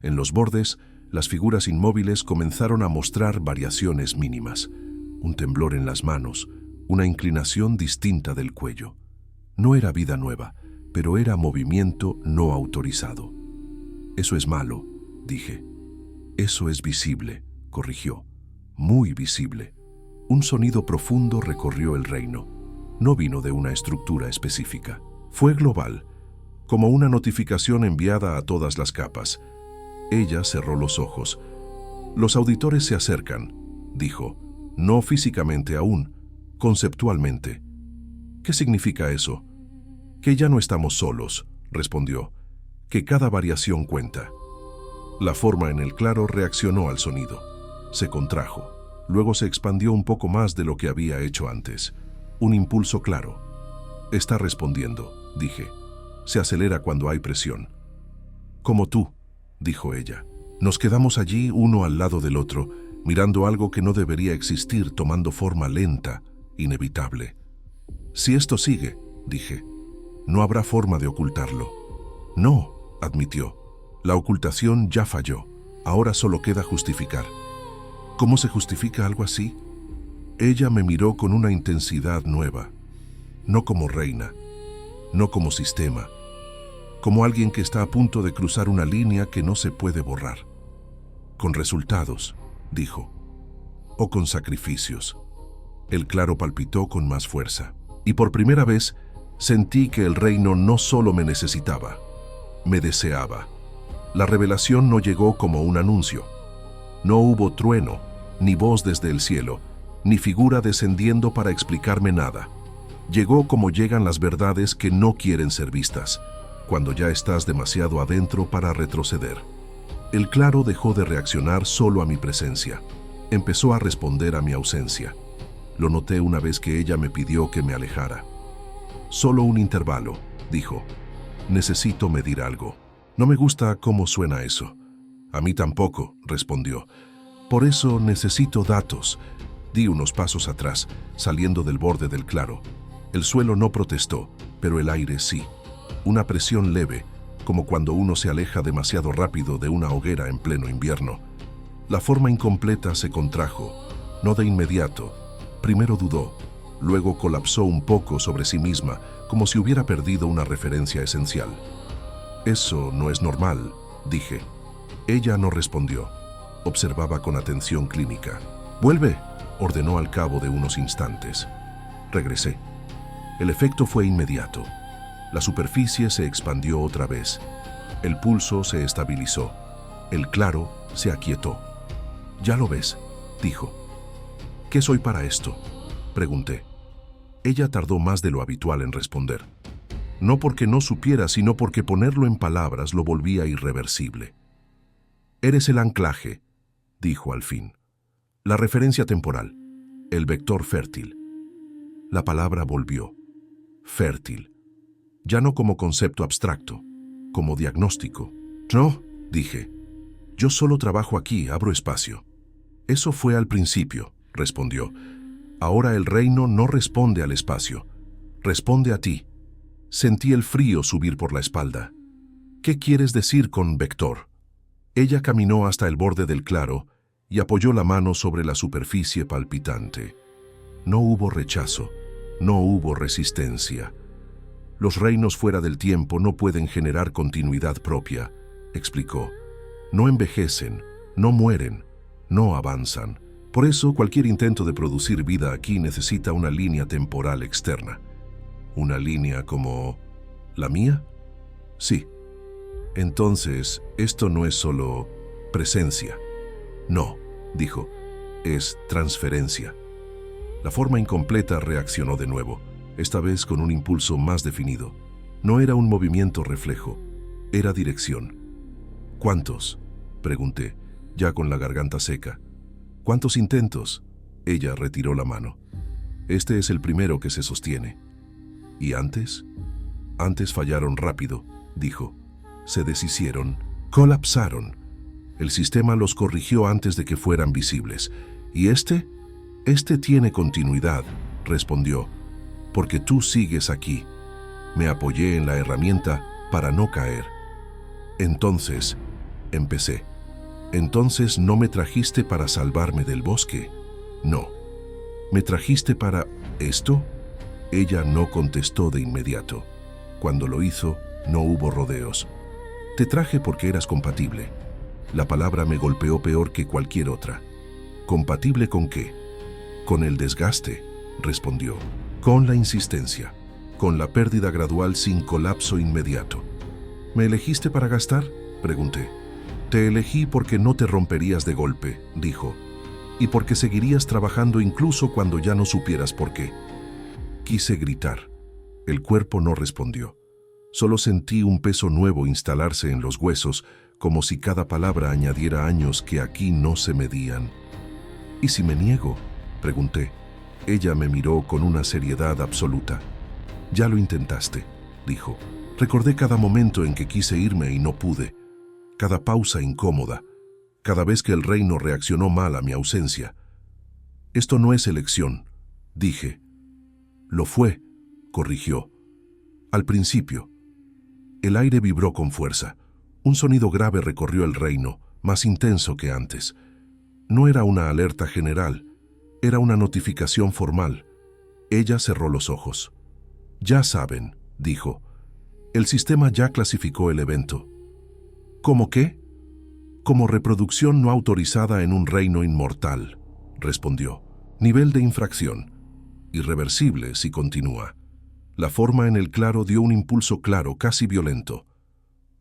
En los bordes, las figuras inmóviles comenzaron a mostrar variaciones mínimas. Un temblor en las manos, una inclinación distinta del cuello. No era vida nueva, pero era movimiento no autorizado. «Eso es malo», dije. «Eso es visible», corrigió. «Muy visible». Un sonido profundo recorrió el reino. No vino de una estructura específica. Fue global, como una notificación enviada a todas las capas. Ella cerró los ojos. «Los auditores se acercan», dijo. «No físicamente aún, conceptualmente». «¿Qué significa eso?» «Que ya no estamos solos», respondió. «Que cada variación cuenta». La forma en el claro reaccionó al sonido. Se contrajo. Luego se expandió un poco más de lo que había hecho antes. Un impulso claro. Está respondiendo, dije. Se acelera cuando hay presión. Como tú, dijo ella. Nos quedamos allí uno al lado del otro, mirando algo que no debería existir tomando forma lenta, inevitable. Si esto sigue, dije, no habrá forma de ocultarlo. No, admitió. La ocultación ya falló. Ahora solo queda justificar. ¿Cómo se justifica algo así? Ella me miró con una intensidad nueva. No como reina, no como sistema, como alguien que está a punto de cruzar una línea que no se puede borrar. Con resultados, dijo, o con sacrificios. El claro palpitó con más fuerza, y por primera vez sentí que el reino no solo me necesitaba, me deseaba. La revelación no llegó como un anuncio. No hubo trueno, ni voz desde el cielo, ni figura descendiendo para explicarme nada. Llegó como llegan las verdades que no quieren ser vistas, cuando ya estás demasiado adentro para retroceder. El claro dejó de reaccionar solo a mi presencia. Empezó a responder a mi ausencia. Lo noté una vez que ella me pidió que me alejara. Solo un intervalo, dijo. Necesito medir algo. No me gusta cómo suena eso. A mí tampoco, respondió. Por eso necesito datos. Di unos pasos atrás, saliendo del borde del claro. El suelo no protestó, pero el aire sí. Una presión leve, como cuando uno se aleja demasiado rápido de una hoguera en pleno invierno. La forma incompleta se contrajo, no de inmediato. Primero dudó, luego colapsó un poco sobre sí misma, como si hubiera perdido una referencia esencial. Eso no es normal, dije. Ella no respondió. Observaba con atención clínica. «Vuelve», ordenó al cabo de unos instantes. Regresé. El efecto fue inmediato. La superficie se expandió otra vez. El pulso se estabilizó. El claro se aquietó. «Ya lo ves», dijo. «¿Qué soy para esto?», pregunté. Ella tardó más de lo habitual en responder. No porque no supiera, sino porque ponerlo en palabras lo volvía irreversible. «Eres el anclaje», dijo al fin. «La referencia temporal, el vector fértil». La palabra volvió. Fértil. Ya no como concepto abstracto, como diagnóstico. «No», dije. «Yo solo trabajo aquí, abro espacio». «Eso fue al principio», respondió. «Ahora el reino no responde al espacio, responde a ti». Sentí el frío subir por la espalda. «¿Qué quieres decir con vector?». Ella caminó hasta el borde del claro y apoyó la mano sobre la superficie palpitante. No hubo rechazo, no hubo resistencia. Los reinos fuera del tiempo no pueden generar continuidad propia, explicó. No envejecen, no mueren, no avanzan. Por eso cualquier intento de producir vida aquí necesita una línea temporal externa. ¿Una línea como la mía? Sí. Entonces, esto no es solo presencia. No, dijo, es transferencia. La forma incompleta reaccionó de nuevo, esta vez con un impulso más definido. No era un movimiento reflejo, era dirección. ¿Cuántos?, pregunté, ya con la garganta seca. ¿Cuántos intentos? Ella retiró la mano. Este es el primero que se sostiene. ¿Y antes? Antes fallaron rápido, dijo. Se deshicieron, colapsaron. El sistema los corrigió antes de que fueran visibles. ¿Y este? Este tiene continuidad, respondió, porque tú sigues aquí. Me apoyé en la herramienta para no caer. Entonces, empecé. Entonces no me trajiste para salvarme del bosque. No. ¿Me trajiste para esto? Ella no contestó de inmediato. Cuando lo hizo, no hubo rodeos. Te traje porque eras compatible. La palabra me golpeó peor que cualquier otra. ¿Compatible con qué? Con el desgaste, respondió. Con la insistencia. Con la pérdida gradual sin colapso inmediato. ¿Me elegiste para gastar?, pregunté. Te elegí porque no te romperías de golpe, dijo. Y porque seguirías trabajando incluso cuando ya no supieras por qué. Quise gritar. El cuerpo no respondió. Solo sentí un peso nuevo instalarse en los huesos, como si cada palabra añadiera años que aquí no se medían. ¿Y si me niego?, pregunté. Ella me miró con una seriedad absoluta. Ya lo intentaste, dijo. Recordé cada momento en que quise irme y no pude, cada pausa incómoda, cada vez que el reino reaccionó mal a mi ausencia. Esto no es elección, dije. Lo fue, corrigió. Al principio. El aire vibró con fuerza. Un sonido grave recorrió el reino, más intenso que antes. No era una alerta general, era una notificación formal. Ella cerró los ojos. Ya saben, dijo. El sistema ya clasificó el evento. ¿Cómo qué? Como reproducción no autorizada en un reino inmortal, respondió. Nivel de infracción. Irreversible si continúa. La forma en el claro dio un impulso claro, casi violento.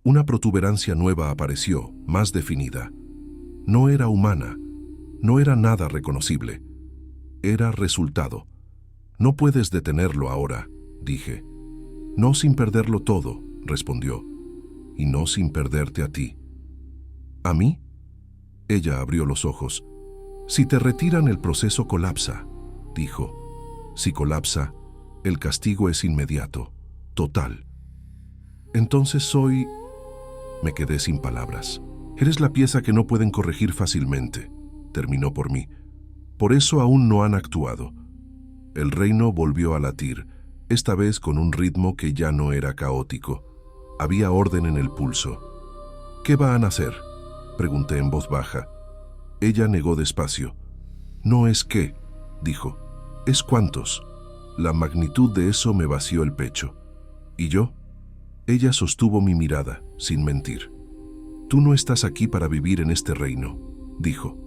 Una protuberancia nueva apareció, más definida. No era humana, no era nada reconocible. Era resultado. No puedes detenerlo ahora, dije. No sin perderlo todo, respondió. Y no sin perderte a ti. ¿A mí? Ella abrió los ojos. Si te retiran, el proceso colapsa, dijo. Si colapsa, el castigo es inmediato, total. Entonces soy... Me quedé sin palabras. Eres la pieza que no pueden corregir fácilmente, terminó por mí. Por eso aún no han actuado. El reino volvió a latir, esta vez con un ritmo que ya no era caótico. Había orden en el pulso. ¿Qué van a hacer?, pregunté en voz baja. Ella negó despacio. No es qué, dijo. Es cuántos. La magnitud de eso me vació el pecho. ¿Y yo? Ella sostuvo mi mirada, sin mentir. Tú no estás aquí para vivir en este reino, dijo.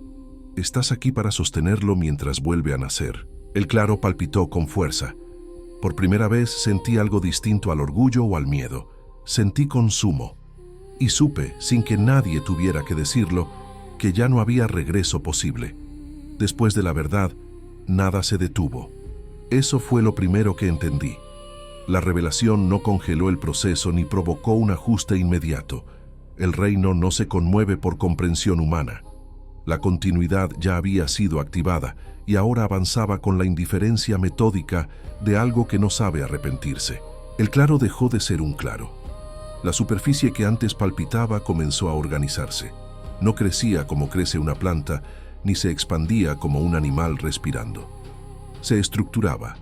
Estás aquí para sostenerlo mientras vuelve a nacer. El claro palpitó con fuerza. Por primera vez sentí algo distinto al orgullo o al miedo. Sentí consumo. Y supe, sin que nadie tuviera que decirlo, que ya no había regreso posible. Después de la verdad, nada se detuvo. Eso fue lo primero que entendí. La revelación no congeló el proceso ni provocó un ajuste inmediato. El reino no se conmueve por comprensión humana. La continuidad ya había sido activada y ahora avanzaba con la indiferencia metódica de algo que no sabe arrepentirse. El claro dejó de ser un claro. La superficie que antes palpitaba comenzó a organizarse. No crecía como crece una planta, ni se expandía como un animal respirando. Se estructuraba.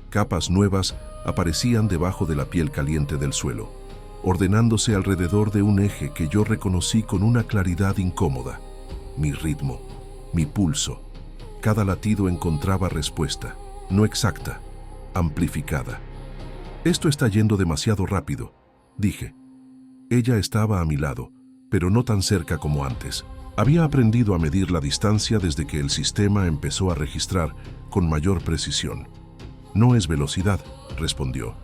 Capas nuevas aparecían debajo de la piel caliente del suelo, ordenándose alrededor de un eje que yo reconocí con una claridad incómoda. Mi ritmo, mi pulso. Cada latido encontraba respuesta, no exacta, amplificada. Esto está yendo demasiado rápido, dije. Ella estaba a mi lado, pero no tan cerca como antes. Había aprendido a medir la distancia desde que el sistema empezó a registrar con mayor precisión. No es velocidad, respondió.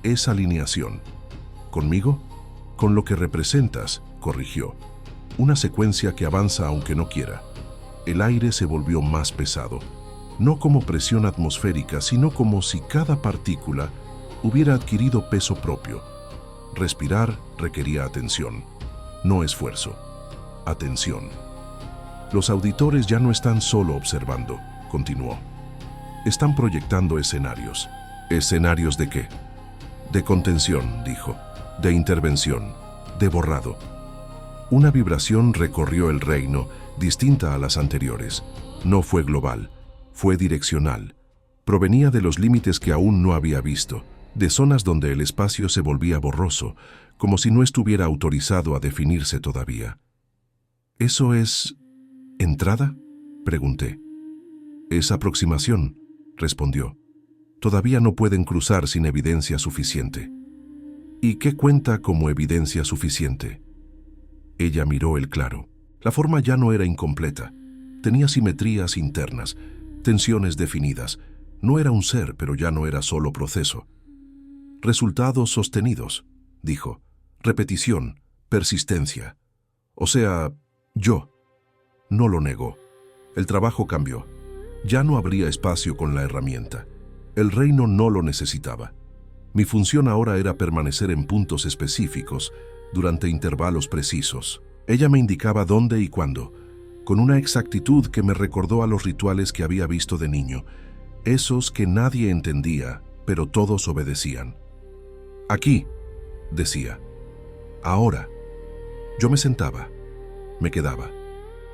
Es alineación. ¿Conmigo? Con lo que representas, corrigió. Una secuencia que avanza aunque no quiera. El aire se volvió más pesado. No como presión atmosférica, sino como si cada partícula hubiera adquirido peso propio. Respirar requería atención, no esfuerzo. Atención. Los auditores ya no están solo observando, continuó. Están proyectando escenarios. ¿Escenarios de qué? De contención, dijo. De intervención. De borrado. Una vibración recorrió el reino, distinta a las anteriores. No fue global, fue direccional. Provenía de los límites que aún no había visto, de zonas donde el espacio se volvía borroso, como si no estuviera autorizado a definirse todavía. ¿Eso es... entrada?, pregunté. Es aproximación, respondió. Todavía no pueden cruzar sin evidencia suficiente. ¿Y qué cuenta como evidencia suficiente? Ella miró el claro. La forma ya no era incompleta. Tenía simetrías internas, tensiones definidas. No era un ser, pero ya no era solo proceso. Resultados sostenidos, dijo. Repetición, persistencia. O sea, yo. No lo negó. El trabajo cambió. Ya no habría espacio con la herramienta. El reino no lo necesitaba. Mi función ahora era permanecer en puntos específicos, durante intervalos precisos. Ella me indicaba dónde y cuándo, con una exactitud que me recordó a los rituales que había visto de niño, esos que nadie entendía, pero todos obedecían. Aquí, decía. Ahora. Yo me sentaba, me quedaba.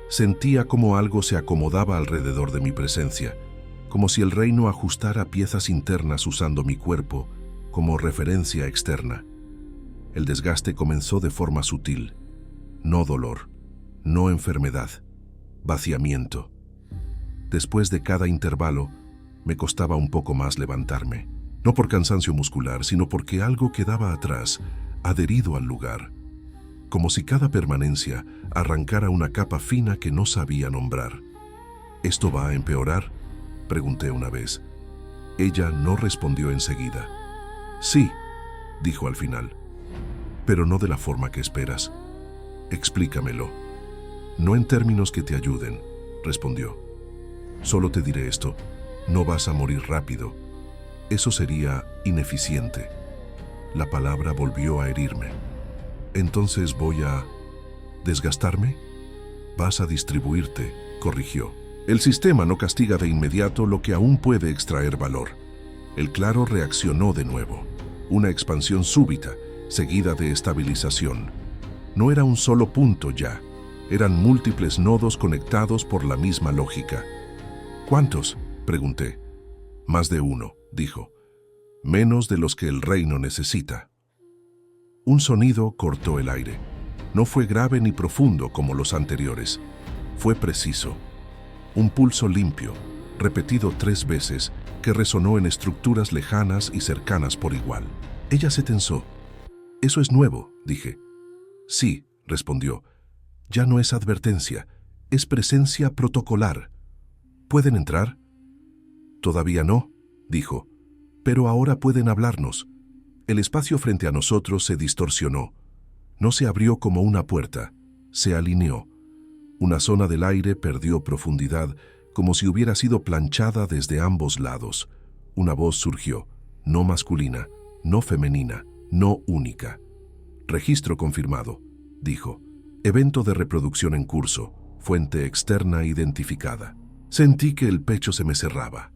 Sentía como algo se acomodaba alrededor de mi presencia, como si el reino ajustara piezas internas usando mi cuerpo como referencia externa. El desgaste comenzó de forma sutil. No dolor, no enfermedad, vaciamiento. Después de cada intervalo, me costaba un poco más levantarme. No por cansancio muscular, sino porque algo quedaba atrás, adherido al lugar. Como si cada permanencia arrancara una capa fina que no sabía nombrar. ¿Esto va a empeorar?, pregunté una vez. Ella no respondió enseguida. Sí, dijo al final, pero no de la forma que esperas. Explícamelo. No en términos que te ayuden, respondió. Solo te diré esto, no vas a morir rápido. Eso sería ineficiente. La palabra volvió a herirme. Entonces voy a... ¿desgastarme? Vas a distribuirte, corrigió. El sistema no castiga de inmediato lo que aún puede extraer valor. El claro reaccionó de nuevo. Una expansión súbita, seguida de estabilización. No era un solo punto ya. Eran múltiples nodos conectados por la misma lógica. ¿Cuántos?, pregunté. Más de uno, dijo. Menos de los que el reino necesita. Un sonido cortó el aire. No fue grave ni profundo como los anteriores. Fue preciso. Un pulso limpio, repetido 3 veces, que resonó en estructuras lejanas y cercanas por igual. Ella se tensó. «Eso es nuevo», dije. «Sí», respondió. «Ya no es advertencia, es presencia protocolar. ¿Pueden entrar?» «Todavía no», dijo. «Pero ahora pueden hablarnos». El espacio frente a nosotros se distorsionó. No se abrió como una puerta, se alineó. Una zona del aire perdió profundidad, como si hubiera sido planchada desde ambos lados. Una voz surgió, no masculina, no femenina, no única. «Registro confirmado», dijo. «Evento de reproducción en curso, fuente externa identificada». Sentí que el pecho se me cerraba.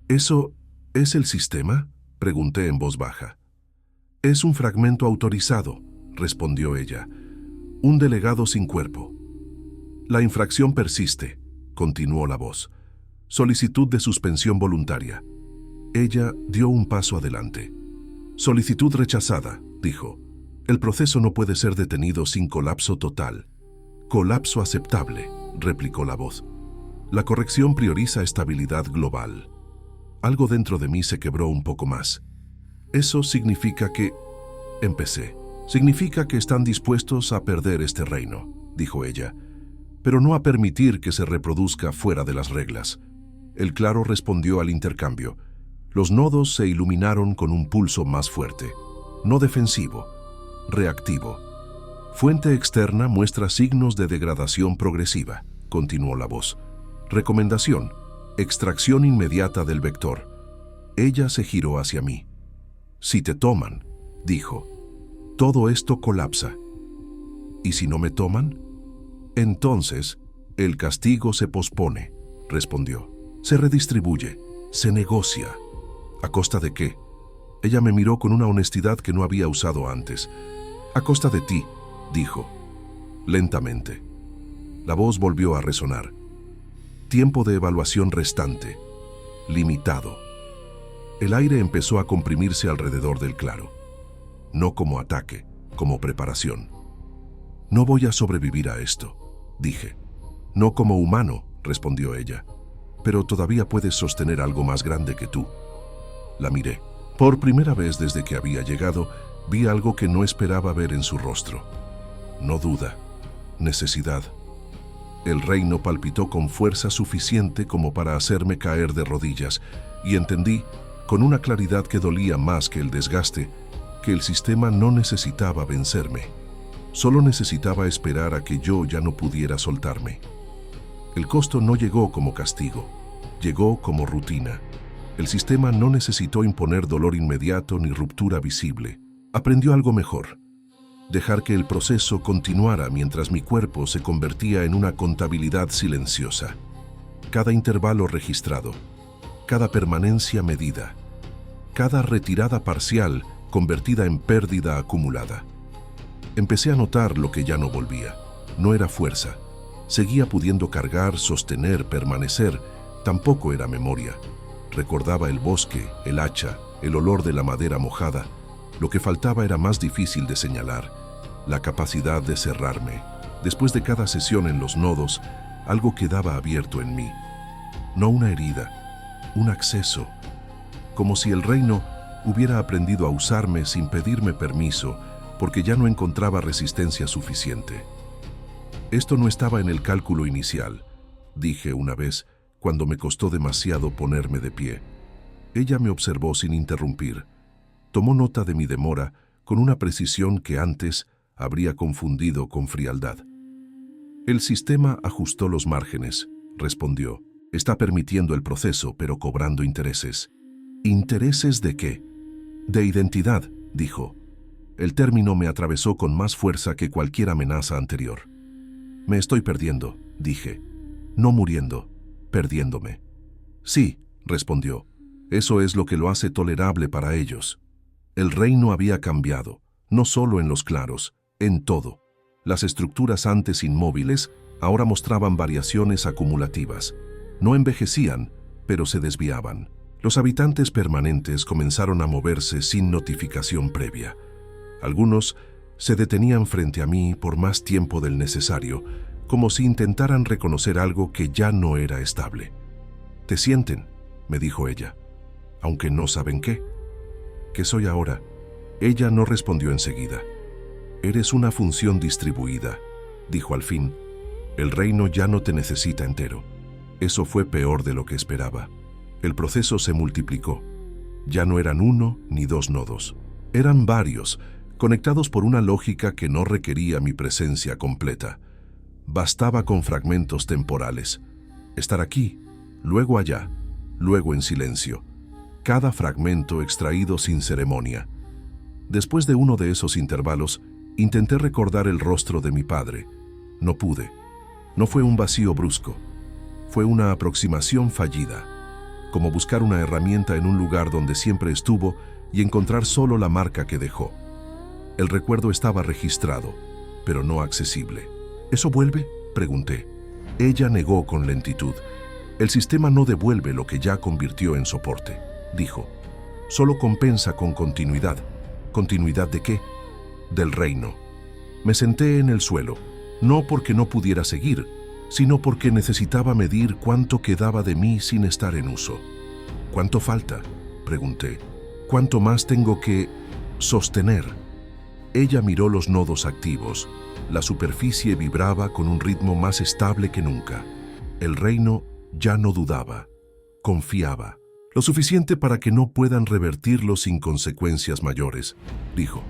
«¿Eso es el sistema?», pregunté en voz baja. «Es un fragmento autorizado», respondió ella. «Un delegado sin cuerpo». «La infracción persiste», continuó la voz. «Solicitud de suspensión voluntaria». Ella dio un paso adelante. «Solicitud rechazada», dijo. «El proceso no puede ser detenido sin colapso total». «Colapso aceptable», replicó la voz. «La corrección prioriza estabilidad global». Algo dentro de mí se quebró un poco más. «Eso significa que...» Empecé. «Significa que están dispuestos a perder este reino», dijo ella, «pero no a permitir que se reproduzca fuera de las reglas». El claro respondió al intercambio. Los nodos se iluminaron con un pulso más fuerte. No defensivo, reactivo. «Fuente externa muestra signos de degradación progresiva», continuó la voz. «Recomendación, extracción inmediata del vector». Ella se giró hacia mí. «Si te toman», dijo, «todo esto colapsa». «¿Y si no me toman?» «Entonces, el castigo se pospone», respondió. «Se redistribuye, se negocia». ¿A costa de qué? Ella me miró con una honestidad que no había usado antes. «A costa de ti», dijo, lentamente. La voz volvió a resonar. «Tiempo de evaluación restante. Limitado». El aire empezó a comprimirse alrededor del claro. No como ataque, como preparación. «No voy a sobrevivir a esto», dije. «No como humano», respondió ella. «Pero todavía puedes sostener algo más grande que tú». La miré. Por primera vez desde que había llegado, vi algo que no esperaba ver en su rostro. No duda, necesidad. El reino palpitó con fuerza suficiente como para hacerme caer de rodillas, y entendí, con una claridad que dolía más que el desgaste, que el sistema no necesitaba vencerme. Solo necesitaba esperar a que yo ya no pudiera soltarme. El costo no llegó como castigo, llegó como rutina. El sistema no necesitó imponer dolor inmediato ni ruptura visible. Aprendió algo mejor. dejar que el proceso continuara mientras mi cuerpo se convertía en una contabilidad silenciosa. Cada intervalo registrado, cada permanencia medida, cada retirada parcial convertida en pérdida acumulada. Empecé a notar lo que ya no volvía. No era fuerza. Seguía pudiendo cargar, sostener, permanecer. Tampoco era memoria. Recordaba el bosque, el hacha, el olor de la madera mojada. Lo que faltaba era más difícil de señalar, la capacidad de cerrarme. Después de cada sesión en los nodos, algo quedaba abierto en mí. No una herida, un acceso. Como si el reino hubiera aprendido a usarme sin pedirme permiso, porque ya no encontraba resistencia suficiente. Esto no estaba en el cálculo inicial, dije una vez, cuando me costó demasiado ponerme de pie. Ella me observó sin interrumpir. Tomó nota de mi demora con una precisión que antes habría confundido con frialdad. El sistema ajustó los márgenes, respondió. Está permitiendo el proceso, pero cobrando intereses. ¿Intereses de qué? De identidad, dijo. El término me atravesó con más fuerza que cualquier amenaza anterior. Me estoy perdiendo, dije. No muriendo, perdiéndome. Sí, respondió. Eso es lo que lo hace tolerable para ellos. El reino había cambiado, no solo en los claros, en todo. Las estructuras antes inmóviles ahora mostraban variaciones acumulativas. No envejecían, pero se desviaban. Los habitantes permanentes comenzaron a moverse sin notificación previa. Algunos se detenían frente a mí por más tiempo del necesario, como si intentaran reconocer algo que ya no era estable. «Te sienten», me dijo ella, «aunque no saben qué». «¿Qué soy ahora?». Ella no respondió enseguida. «Eres una función distribuida», dijo al fin. «El reino ya no te necesita entero». Eso fue peor de lo que esperaba. El proceso se multiplicó. Ya no eran uno ni dos nodos. Eran varios, conectados por una lógica que no requería mi presencia completa. Bastaba con fragmentos temporales. Estar aquí, luego allá, luego en silencio. Cada fragmento extraído sin ceremonia. Después de uno de esos intervalos, intenté recordar el rostro de mi padre. No pude. No fue un vacío brusco. Fue una aproximación fallida, como buscar una herramienta en un lugar donde siempre estuvo y encontrar solo la marca que dejó. El recuerdo estaba registrado, pero no accesible. ¿Eso vuelve?, pregunté. Ella negó con lentitud. El sistema no devuelve lo que ya convirtió en soporte, dijo. Solo compensa con continuidad. ¿Continuidad de qué? Del reino. Me senté en el suelo, no porque no pudiera seguir, sino porque necesitaba medir cuánto quedaba de mí sin estar en uso. ¿Cuánto falta?, pregunté. ¿Cuánto más tengo que sostener? Ella miró los nodos activos. La superficie vibraba con un ritmo más estable que nunca. El reino ya no dudaba, confiaba. Lo suficiente para que no puedan revertirlo sin consecuencias mayores, dijo.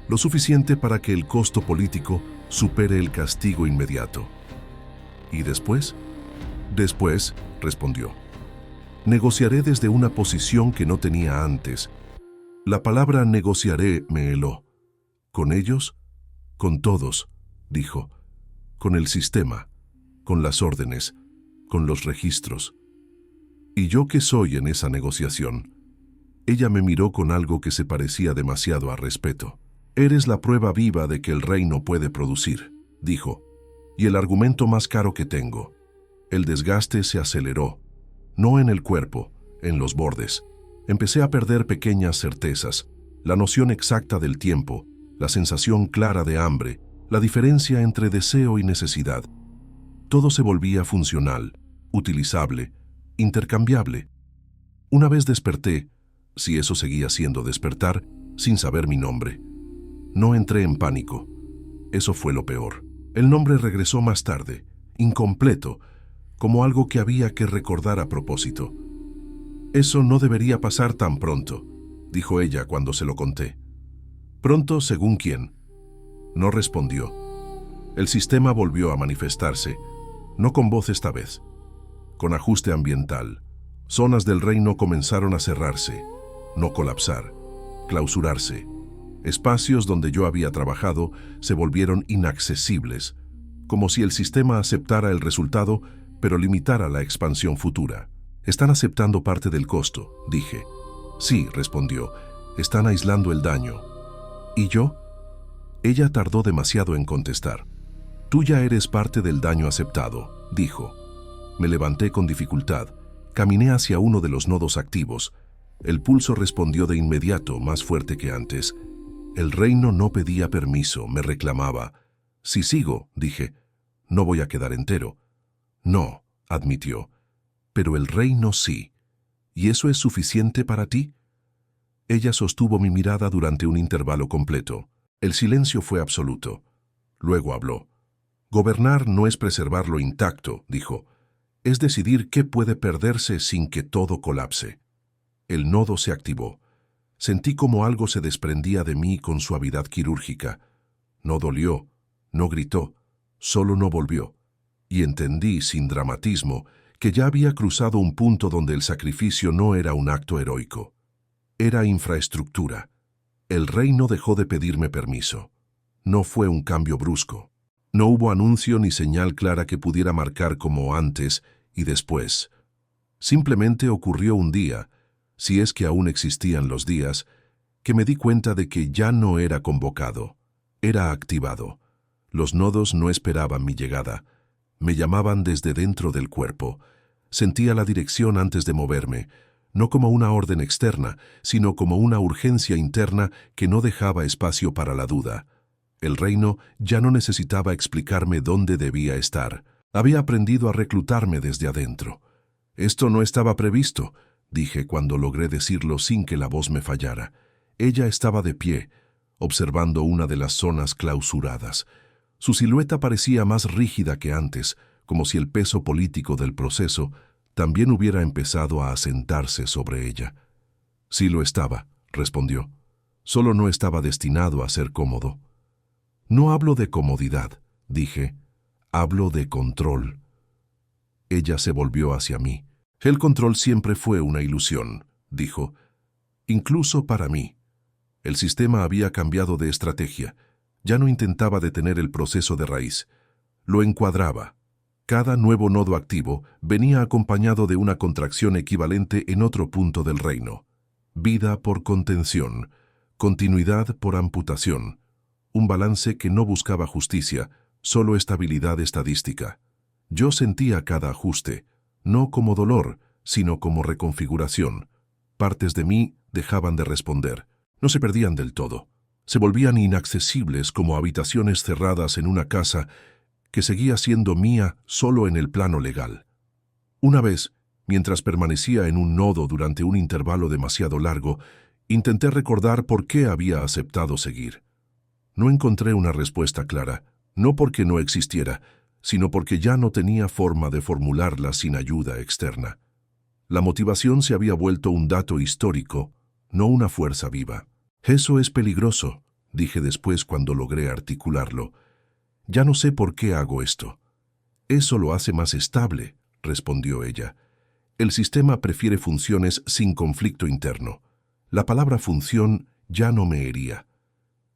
Lo suficiente para que el costo político supere el castigo inmediato. ¿Y después? Después, respondió. Negociaré desde una posición que no tenía antes. La palabra negociaré me heló. ¿Con ellos? Con todos, dijo. Con el sistema, con las órdenes, con los registros. ¿Y yo qué soy en esa negociación? Ella me miró con algo que se parecía demasiado a respeto. Eres la prueba viva de que el reino puede producir, dijo. Y el argumento más caro que tengo. El desgaste se aceleró. No en el cuerpo, en los bordes. Empecé a perder pequeñas certezas, la noción exacta del tiempo, la sensación clara de hambre, la diferencia entre deseo y necesidad. Todo se volvía funcional, utilizable, intercambiable. Una vez desperté, si eso seguía siendo despertar, sin saber mi nombre. No entré en pánico. Eso fue lo peor. El nombre regresó más tarde, incompleto, como algo que había que recordar a propósito. Eso no debería pasar tan pronto, dijo ella cuando se lo conté. Pronto, según quién. No respondió. El sistema volvió a manifestarse, no con voz esta vez, con ajuste ambiental. Zonas del reino comenzaron a cerrarse, no colapsar, clausurarse. Espacios donde yo había trabajado se volvieron inaccesibles, como si el sistema aceptara el resultado, pero limitara la expansión futura. «Están aceptando parte del costo», dije. «Sí», respondió, «están aislando el daño». «¿Y yo?». Ella tardó demasiado en contestar. «Tú ya eres parte del daño aceptado», dijo. Me levanté con dificultad. Caminé hacia uno de los nodos activos. El pulso respondió de inmediato, más fuerte que antes. El reino no pedía permiso, me reclamaba. «Si sigo», dije, «no voy a quedar entero». «No», admitió, «pero el reino sí. ¿Y eso es suficiente para ti?». Ella sostuvo mi mirada durante un intervalo completo. El silencio fue absoluto. Luego habló. «Gobernar no es preservarlo intacto», dijo. «Es decidir qué puede perderse sin que todo colapse». El nodo se activó. Sentí como algo se desprendía de mí con suavidad quirúrgica. No dolió, no gritó, solo no volvió. Y entendí, sin dramatismo, que ya había cruzado un punto donde el sacrificio no era un acto heroico. Era infraestructura. El reino dejó de pedirme permiso. No fue un cambio brusco. No hubo anuncio ni señal clara que pudiera marcar como antes y después. Simplemente ocurrió un día, si es que aún existían los días, que me di cuenta de que ya no era convocado, era activado. Los nodos no esperaban mi llegada. Me llamaban desde dentro del cuerpo. Sentía la dirección antes de moverme, no como una orden externa, sino como una urgencia interna que no dejaba espacio para la duda. El reino ya no necesitaba explicarme dónde debía estar. Había aprendido a reclutarme desde adentro. «Esto no estaba previsto», dije cuando logré decirlo sin que la voz me fallara. Ella estaba de pie, observando una de las zonas clausuradas. Su silueta parecía más rígida que antes, como si el peso político del proceso también hubiera empezado a asentarse sobre ella. «Sí lo estaba», respondió. «Solo no estaba destinado a ser cómodo». «No hablo de comodidad», dije. «Hablo de control». Ella se volvió hacia mí. «El control siempre fue una ilusión», dijo. «Incluso para mí». El sistema había cambiado de estrategia. Ya no intentaba detener el proceso de raíz. Lo encuadraba. Cada nuevo nodo activo venía acompañado de una contracción equivalente en otro punto del reino. Vida por contención, continuidad por amputación. Un balance que no buscaba justicia, solo estabilidad estadística. Yo sentía cada ajuste, no como dolor, sino como reconfiguración. Partes de mí dejaban de responder. No se perdían del todo. Se volvían inaccesibles como habitaciones cerradas en una casa que seguía siendo mía solo en el plano legal. Una vez, mientras permanecía en un nodo durante un intervalo demasiado largo, intenté recordar por qué había aceptado seguir. No encontré una respuesta clara, no porque no existiera, sino porque ya no tenía forma de formularla sin ayuda externa. La motivación se había vuelto un dato histórico, no una fuerza viva. «Eso es peligroso», dije después cuando logré articularlo. «Ya no sé por qué hago esto». «Eso lo hace más estable», respondió ella. «El sistema prefiere funciones sin conflicto interno. La palabra función ya no me hería».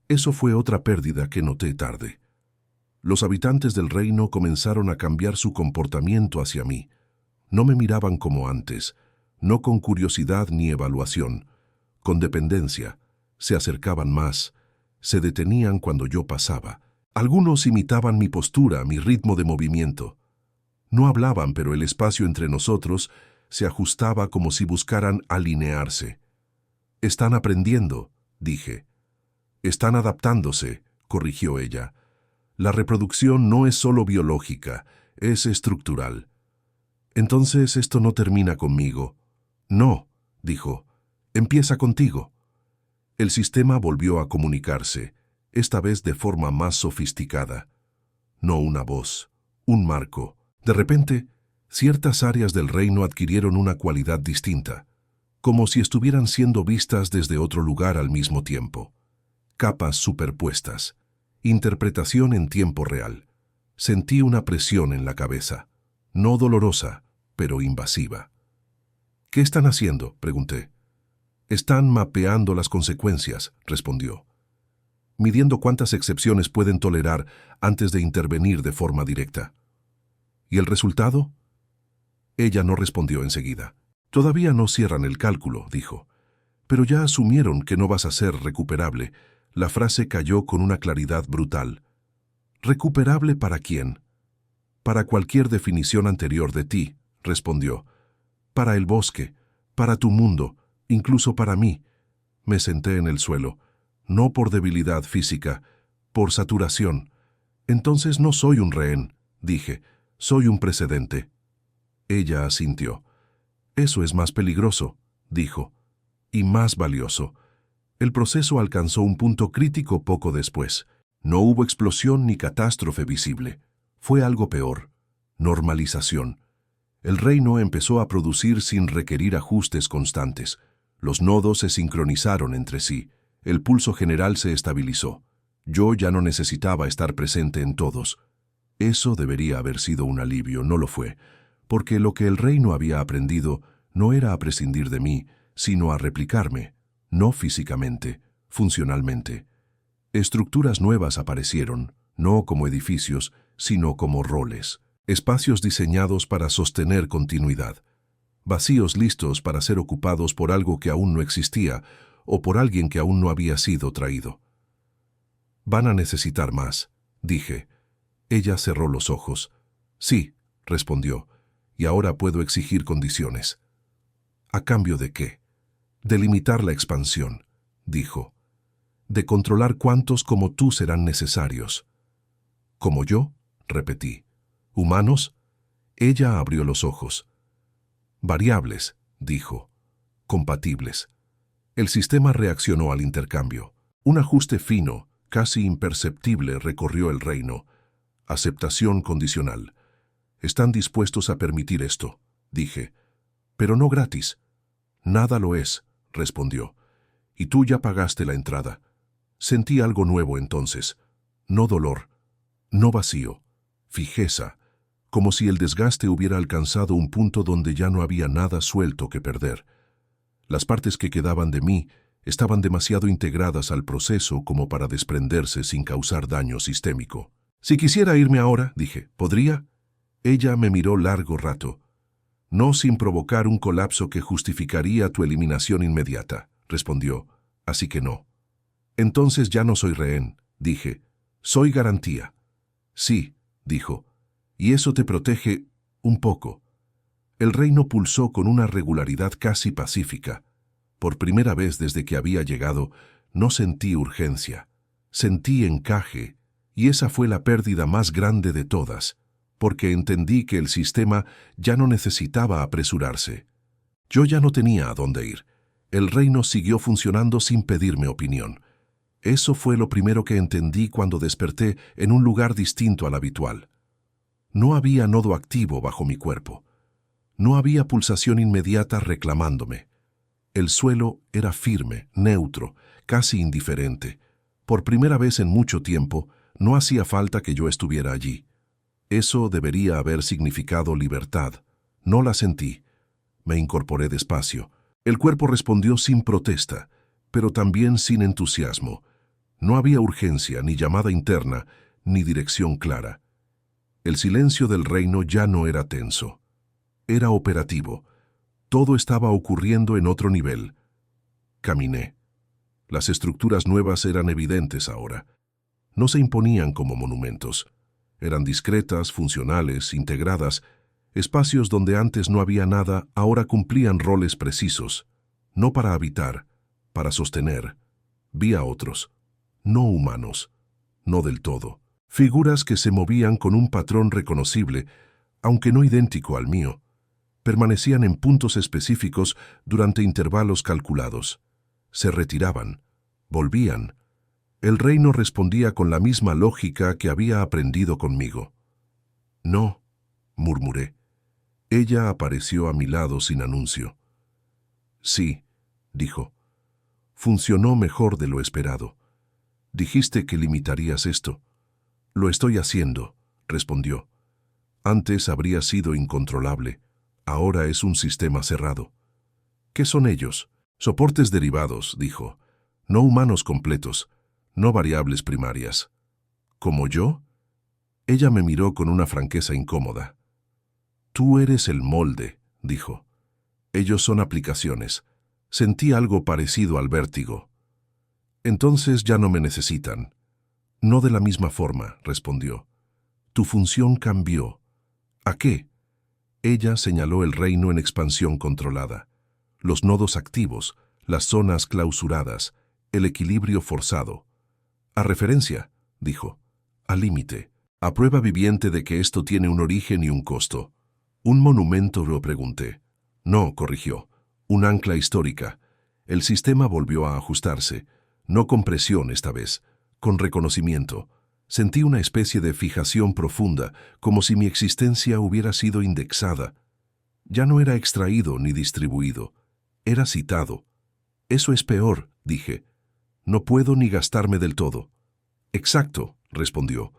Eso fue otra pérdida que noté tarde. Los habitantes del reino comenzaron a cambiar su comportamiento hacia mí. No me miraban como antes, no con curiosidad ni evaluación, con dependencia. Se acercaban más, se detenían cuando yo pasaba. Algunos imitaban mi postura, mi ritmo de movimiento. No hablaban, pero el espacio entre nosotros se ajustaba como si buscaran alinearse. «Están aprendiendo», dije. «Están adaptándose», corrigió ella. «La reproducción no es solo biológica, es estructural». «Entonces esto no termina conmigo». «No», dijo, «empieza contigo». El sistema volvió a comunicarse, esta vez de forma más sofisticada. No una voz, un marco. De repente, ciertas áreas del reino adquirieron una cualidad distinta, como si estuvieran siendo vistas desde otro lugar al mismo tiempo. Capas superpuestas, interpretación en tiempo real. Sentí una presión en la cabeza, no dolorosa, pero invasiva. «¿Qué están haciendo?», pregunté. «Están mapeando las consecuencias», respondió. midiendo cuántas excepciones pueden tolerar antes de intervenir de forma directa. ¿Y el resultado? Ella no respondió enseguida. Todavía no cierran el cálculo, dijo. Pero ya asumieron que no vas a ser recuperable. La frase cayó con una claridad brutal. ¿Recuperable para quién? Para cualquier definición anterior de ti, respondió. Para el bosque, para tu mundo, incluso para mí. Me senté en el suelo, no por debilidad física, por saturación. Entonces no soy un rehén, dije, soy un precedente. Ella asintió. Eso es más peligroso, dijo, y más valioso. El proceso alcanzó un punto crítico poco después. No hubo explosión ni catástrofe visible. Fue algo peor. Normalización. El reino empezó a producir sin requerir ajustes constantes. Los nodos se sincronizaron entre sí. El pulso general se estabilizó. Yo ya no necesitaba estar presente en todos. Eso debería haber sido un alivio, no lo fue, porque lo que el reino había aprendido no era a prescindir de mí, sino a replicarme, no físicamente, funcionalmente. Estructuras nuevas aparecieron, no como edificios, sino como roles, espacios diseñados para sostener continuidad, vacíos listos para ser ocupados por algo que aún no existía o por alguien que aún no había sido traído. Van a necesitar más, dije. Ella cerró los ojos. Sí, respondió, y ahora puedo exigir condiciones. ¿A cambio de qué? De limitar la expansión, dijo. De controlar cuántos como tú serán necesarios. ¿Como yo? Repetí. ¿Humanos? Ella abrió los ojos. Variables, dijo. Compatibles. El sistema reaccionó al intercambio. Un ajuste fino, casi imperceptible, recorrió el reino. Aceptación condicional. Están dispuestos a permitir esto, dije. Pero no gratis. Nada lo es, respondió. Y tú ya pagaste la entrada. Sentí algo nuevo entonces. No dolor, no vacío, fijeza, como si el desgaste hubiera alcanzado un punto donde ya no había nada suelto que perder. Las partes que quedaban de mí estaban demasiado integradas al proceso como para desprenderse sin causar daño sistémico. Si quisiera irme ahora, dije, ¿podría? Ella me miró largo rato. No sin provocar un colapso que justificaría tu eliminación inmediata, respondió. Así que no. Entonces ya no soy rehén, dije. Soy garantía. Sí, dijo. Y eso te protege un poco. El reino pulsó con una regularidad casi pacífica. Por primera vez desde que había llegado, no sentí urgencia. Sentí encaje, y esa fue la pérdida más grande de todas, porque entendí que el sistema ya no necesitaba apresurarse. Yo ya no tenía a dónde ir. El reino siguió funcionando sin pedirme opinión. Eso fue lo primero que entendí cuando desperté en un lugar distinto al habitual. No había nodo activo bajo mi cuerpo. No había pulsación inmediata reclamándome. El suelo era firme, neutro, casi indiferente. Por primera vez en mucho tiempo, no hacía falta que yo estuviera allí. Eso debería haber significado libertad. No la sentí. Me incorporé despacio. El cuerpo respondió sin protesta, pero también sin entusiasmo. No había urgencia, ni llamada interna, ni dirección clara. El silencio del reino ya no era tenso. Era operativo. Todo estaba ocurriendo en otro nivel. Caminé. Las estructuras nuevas eran evidentes ahora. No se imponían como monumentos. Eran discretas, funcionales, integradas. Espacios donde antes no había nada, ahora cumplían roles precisos. No para habitar, para sostener. Vi a otros. No humanos. No del todo. Figuras que se movían con un patrón reconocible, aunque no idéntico al mío. Permanecían en puntos específicos durante intervalos calculados. Se retiraban. Volvían. El reino respondía con la misma lógica que había aprendido conmigo. No, murmuré. Ella apareció a mi lado sin anuncio. Sí, dijo. Funcionó mejor de lo esperado. Dijiste que limitarías esto. Lo estoy haciendo, respondió. Antes habría sido incontrolable. Ahora es un sistema cerrado. ¿Qué son ellos? Soportes derivados, dijo. No humanos completos. no variables primarias. ¿Como yo? Ella me miró con una franqueza incómoda. Tú eres el molde, dijo. Ellos son aplicaciones. Sentí algo parecido al vértigo. Entonces ya no me necesitan. No de la misma forma, respondió. Tu función cambió. ¿A qué? Ella señaló el reino en expansión controlada. Los nodos activos, las zonas clausuradas, el equilibrio forzado. A referencia, dijo. Al límite. A prueba viviente de que esto tiene un origen y un costo. ¿Un monumento?, lo pregunté. No, corrigió. Un ancla histórica. El sistema volvió a ajustarse. No con presión esta vez, con reconocimiento. Sentí una especie de fijación profunda, como si mi existencia hubiera sido indexada. Ya no era extraído ni distribuido. Era citado. Eso es peor, dije. No puedo ni gastarme del todo. Exacto, respondió.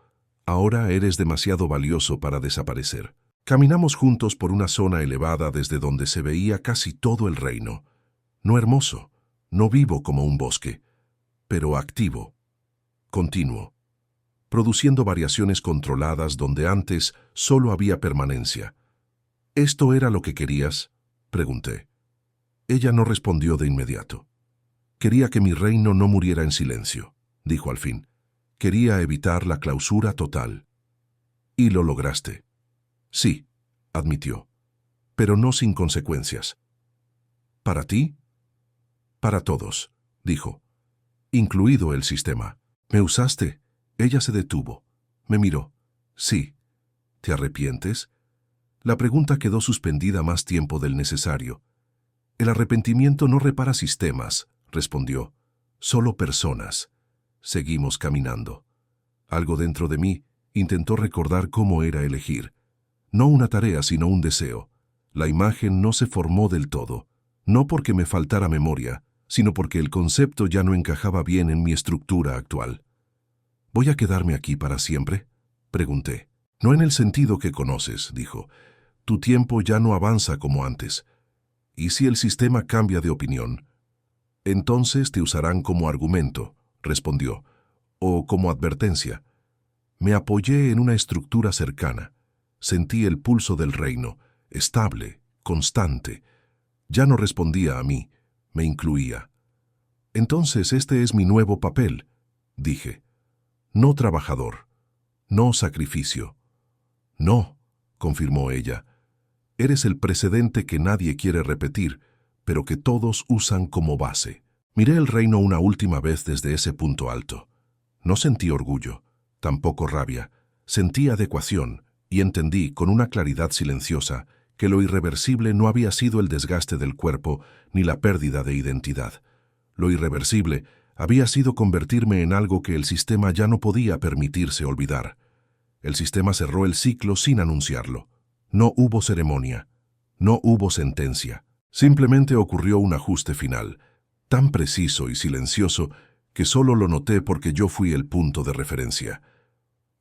Ahora eres demasiado valioso para desaparecer. Caminamos juntos por una zona elevada desde donde se veía casi todo el reino. No hermoso, no vivo como un bosque, pero activo, continuo, produciendo variaciones controladas donde antes solo había permanencia. ¿Esto era lo que querías?, pregunté. Ella no respondió de inmediato. Quería que mi reino no muriera en silencio, dijo al fin. Quería evitar la clausura total. Y lo lograste. Sí, admitió, pero no sin consecuencias. ¿Para ti? Para todos, dijo, incluido el sistema. ¿Me usaste? Ella se detuvo. Me miró. Sí. ¿Te arrepientes? La pregunta quedó suspendida más tiempo del necesario. El arrepentimiento no repara sistemas, respondió, solo personas. Seguimos caminando. Algo dentro de mí intentó recordar cómo era elegir. No una tarea, sino un deseo. La imagen no se formó del todo, no porque me faltara memoria, sino porque el concepto ya no encajaba bien en mi estructura actual. ¿Voy a quedarme aquí para siempre?, pregunté. No en el sentido que conoces, dijo. Tu tiempo ya no avanza como antes. ¿Y si el sistema cambia de opinión? Entonces te usarán como argumento, respondió, o como advertencia. Me apoyé en una estructura cercana. Sentí el pulso del reino, estable, constante. Ya no respondía a mí, me incluía. Entonces este es mi nuevo papel, dije. No trabajador, no sacrificio. No, confirmó ella. Eres el precedente que nadie quiere repetir, pero que todos usan como base. Miré el reino una última vez desde ese punto alto. No sentí orgullo, tampoco rabia. Sentí adecuación y entendí con una claridad silenciosa que lo irreversible no había sido el desgaste del cuerpo ni la pérdida de identidad. Lo irreversible había sido convertirme en algo que el sistema ya no podía permitirse olvidar. El sistema cerró el ciclo sin anunciarlo. No hubo ceremonia, no hubo sentencia. Simplemente ocurrió un ajuste final, tan preciso y silencioso que solo lo noté porque yo fui el punto de referencia.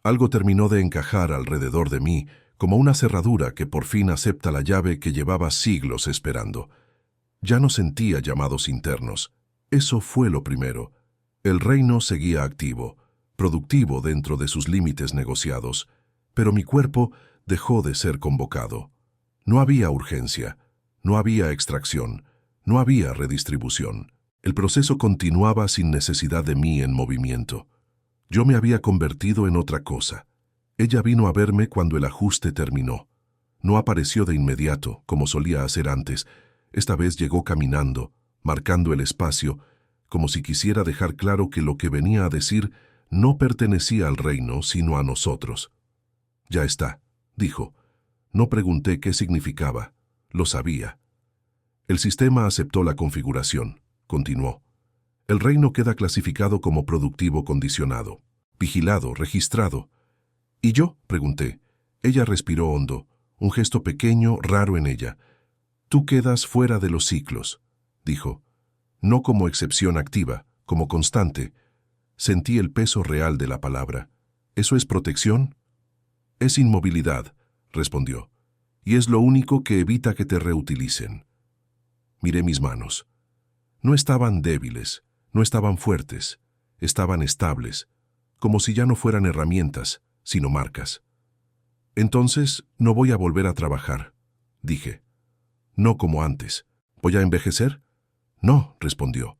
Algo terminó de encajar alrededor de mí, como una cerradura que por fin acepta la llave que llevaba siglos esperando. Ya no sentía llamados internos. Eso fue lo primero. El reino seguía activo, productivo dentro de sus límites negociados, pero mi cuerpo dejó de ser convocado. No había urgencia, no había extracción, no había redistribución. El proceso continuaba sin necesidad de mí en movimiento. Yo me había convertido en otra cosa. Ella vino a verme cuando el ajuste terminó. No apareció de inmediato, como solía hacer antes. Esta vez llegó caminando, marcando el espacio, como si quisiera dejar claro que lo que venía a decir no pertenecía al reino, sino a nosotros. Ya está, dijo. No pregunté qué significaba. Lo sabía. El sistema aceptó la configuración. Continuó. El reino queda clasificado como productivo condicionado, vigilado, registrado. ¿Y yo?, pregunté. Ella respiró hondo, un gesto pequeño, raro en ella. Tú quedas fuera de los ciclos, dijo. No como excepción activa, como constante. Sentí el peso real de la palabra. ¿Eso es protección? Es inmovilidad, respondió. Y es lo único que evita que te reutilicen. Miré mis manos. No estaban débiles, no estaban fuertes. estaban estables, como si ya no fueran herramientas, sino marcas. Entonces, no voy a volver a trabajar, dije. No como antes. ¿Voy a envejecer? No, respondió.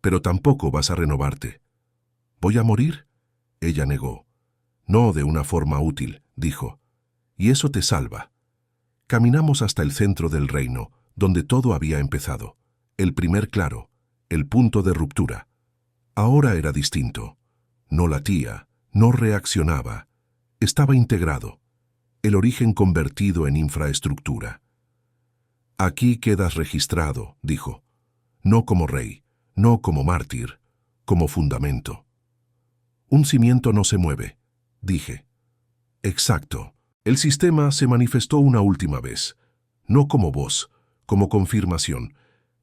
Pero tampoco vas a renovarte. ¿Voy a morir? Ella negó. No de una forma útil, dijo. Y eso te salva. Caminamos hasta el centro del reino, donde todo había empezado. El primer claro, el punto de ruptura. Ahora era distinto. No latía, no reaccionaba. Estaba integrado. El origen convertido en infraestructura. Aquí quedas registrado, dijo. No como rey, no como mártir, como fundamento. Un cimiento no se mueve, dije. Exacto. El sistema se manifestó una última vez. No como voz, como confirmación.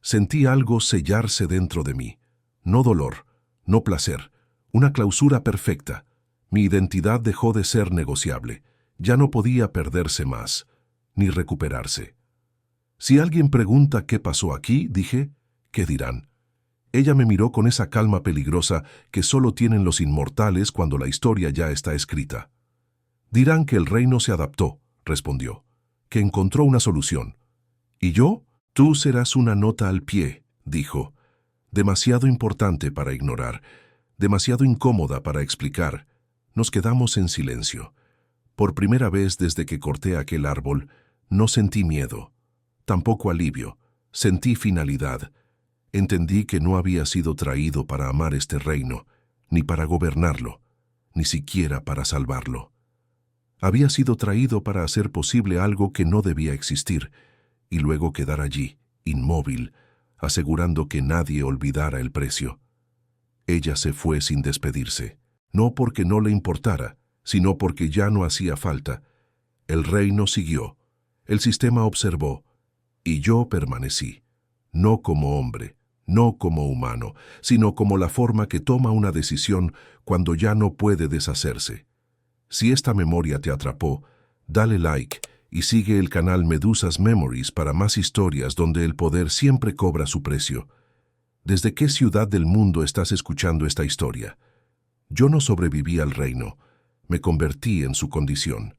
Sentí algo sellarse dentro de mí. No dolor, no placer. Una clausura perfecta. Mi identidad dejó de ser negociable. Ya no podía perderse más, ni recuperarse. Si alguien pregunta qué pasó aquí, dije, ¿qué dirán? Ella me miró con esa calma peligrosa que solo tienen los inmortales cuando la historia ya está escrita. Dirán que el reino se adaptó, respondió, que encontró una solución. ¿Y yo? Tú serás una nota al pie, dijo. Demasiado importante para ignorar, demasiado incómoda para explicar. Nos quedamos en silencio. Por primera vez desde que corté aquel árbol, no sentí miedo. Tampoco alivio, sentí finalidad. Entendí que no había sido traído para amar este reino, ni para gobernarlo, ni siquiera para salvarlo. Había sido traído para hacer posible algo que no debía existir, y luego quedar allí, inmóvil, asegurando que nadie olvidara el precio. Ella se fue sin despedirse, no porque no le importara, sino porque ya no hacía falta. El reino siguió, el sistema observó, y yo permanecí, no como hombre, no como humano, sino como la forma que toma una decisión cuando ya no puede deshacerse. Si esta memoria te atrapó, dale like y sigue el canal Medusas Memories para más historias donde el poder siempre cobra su precio. ¿Desde qué ciudad del mundo estás escuchando esta historia? Yo no sobreviví al reino, me convertí en su condición.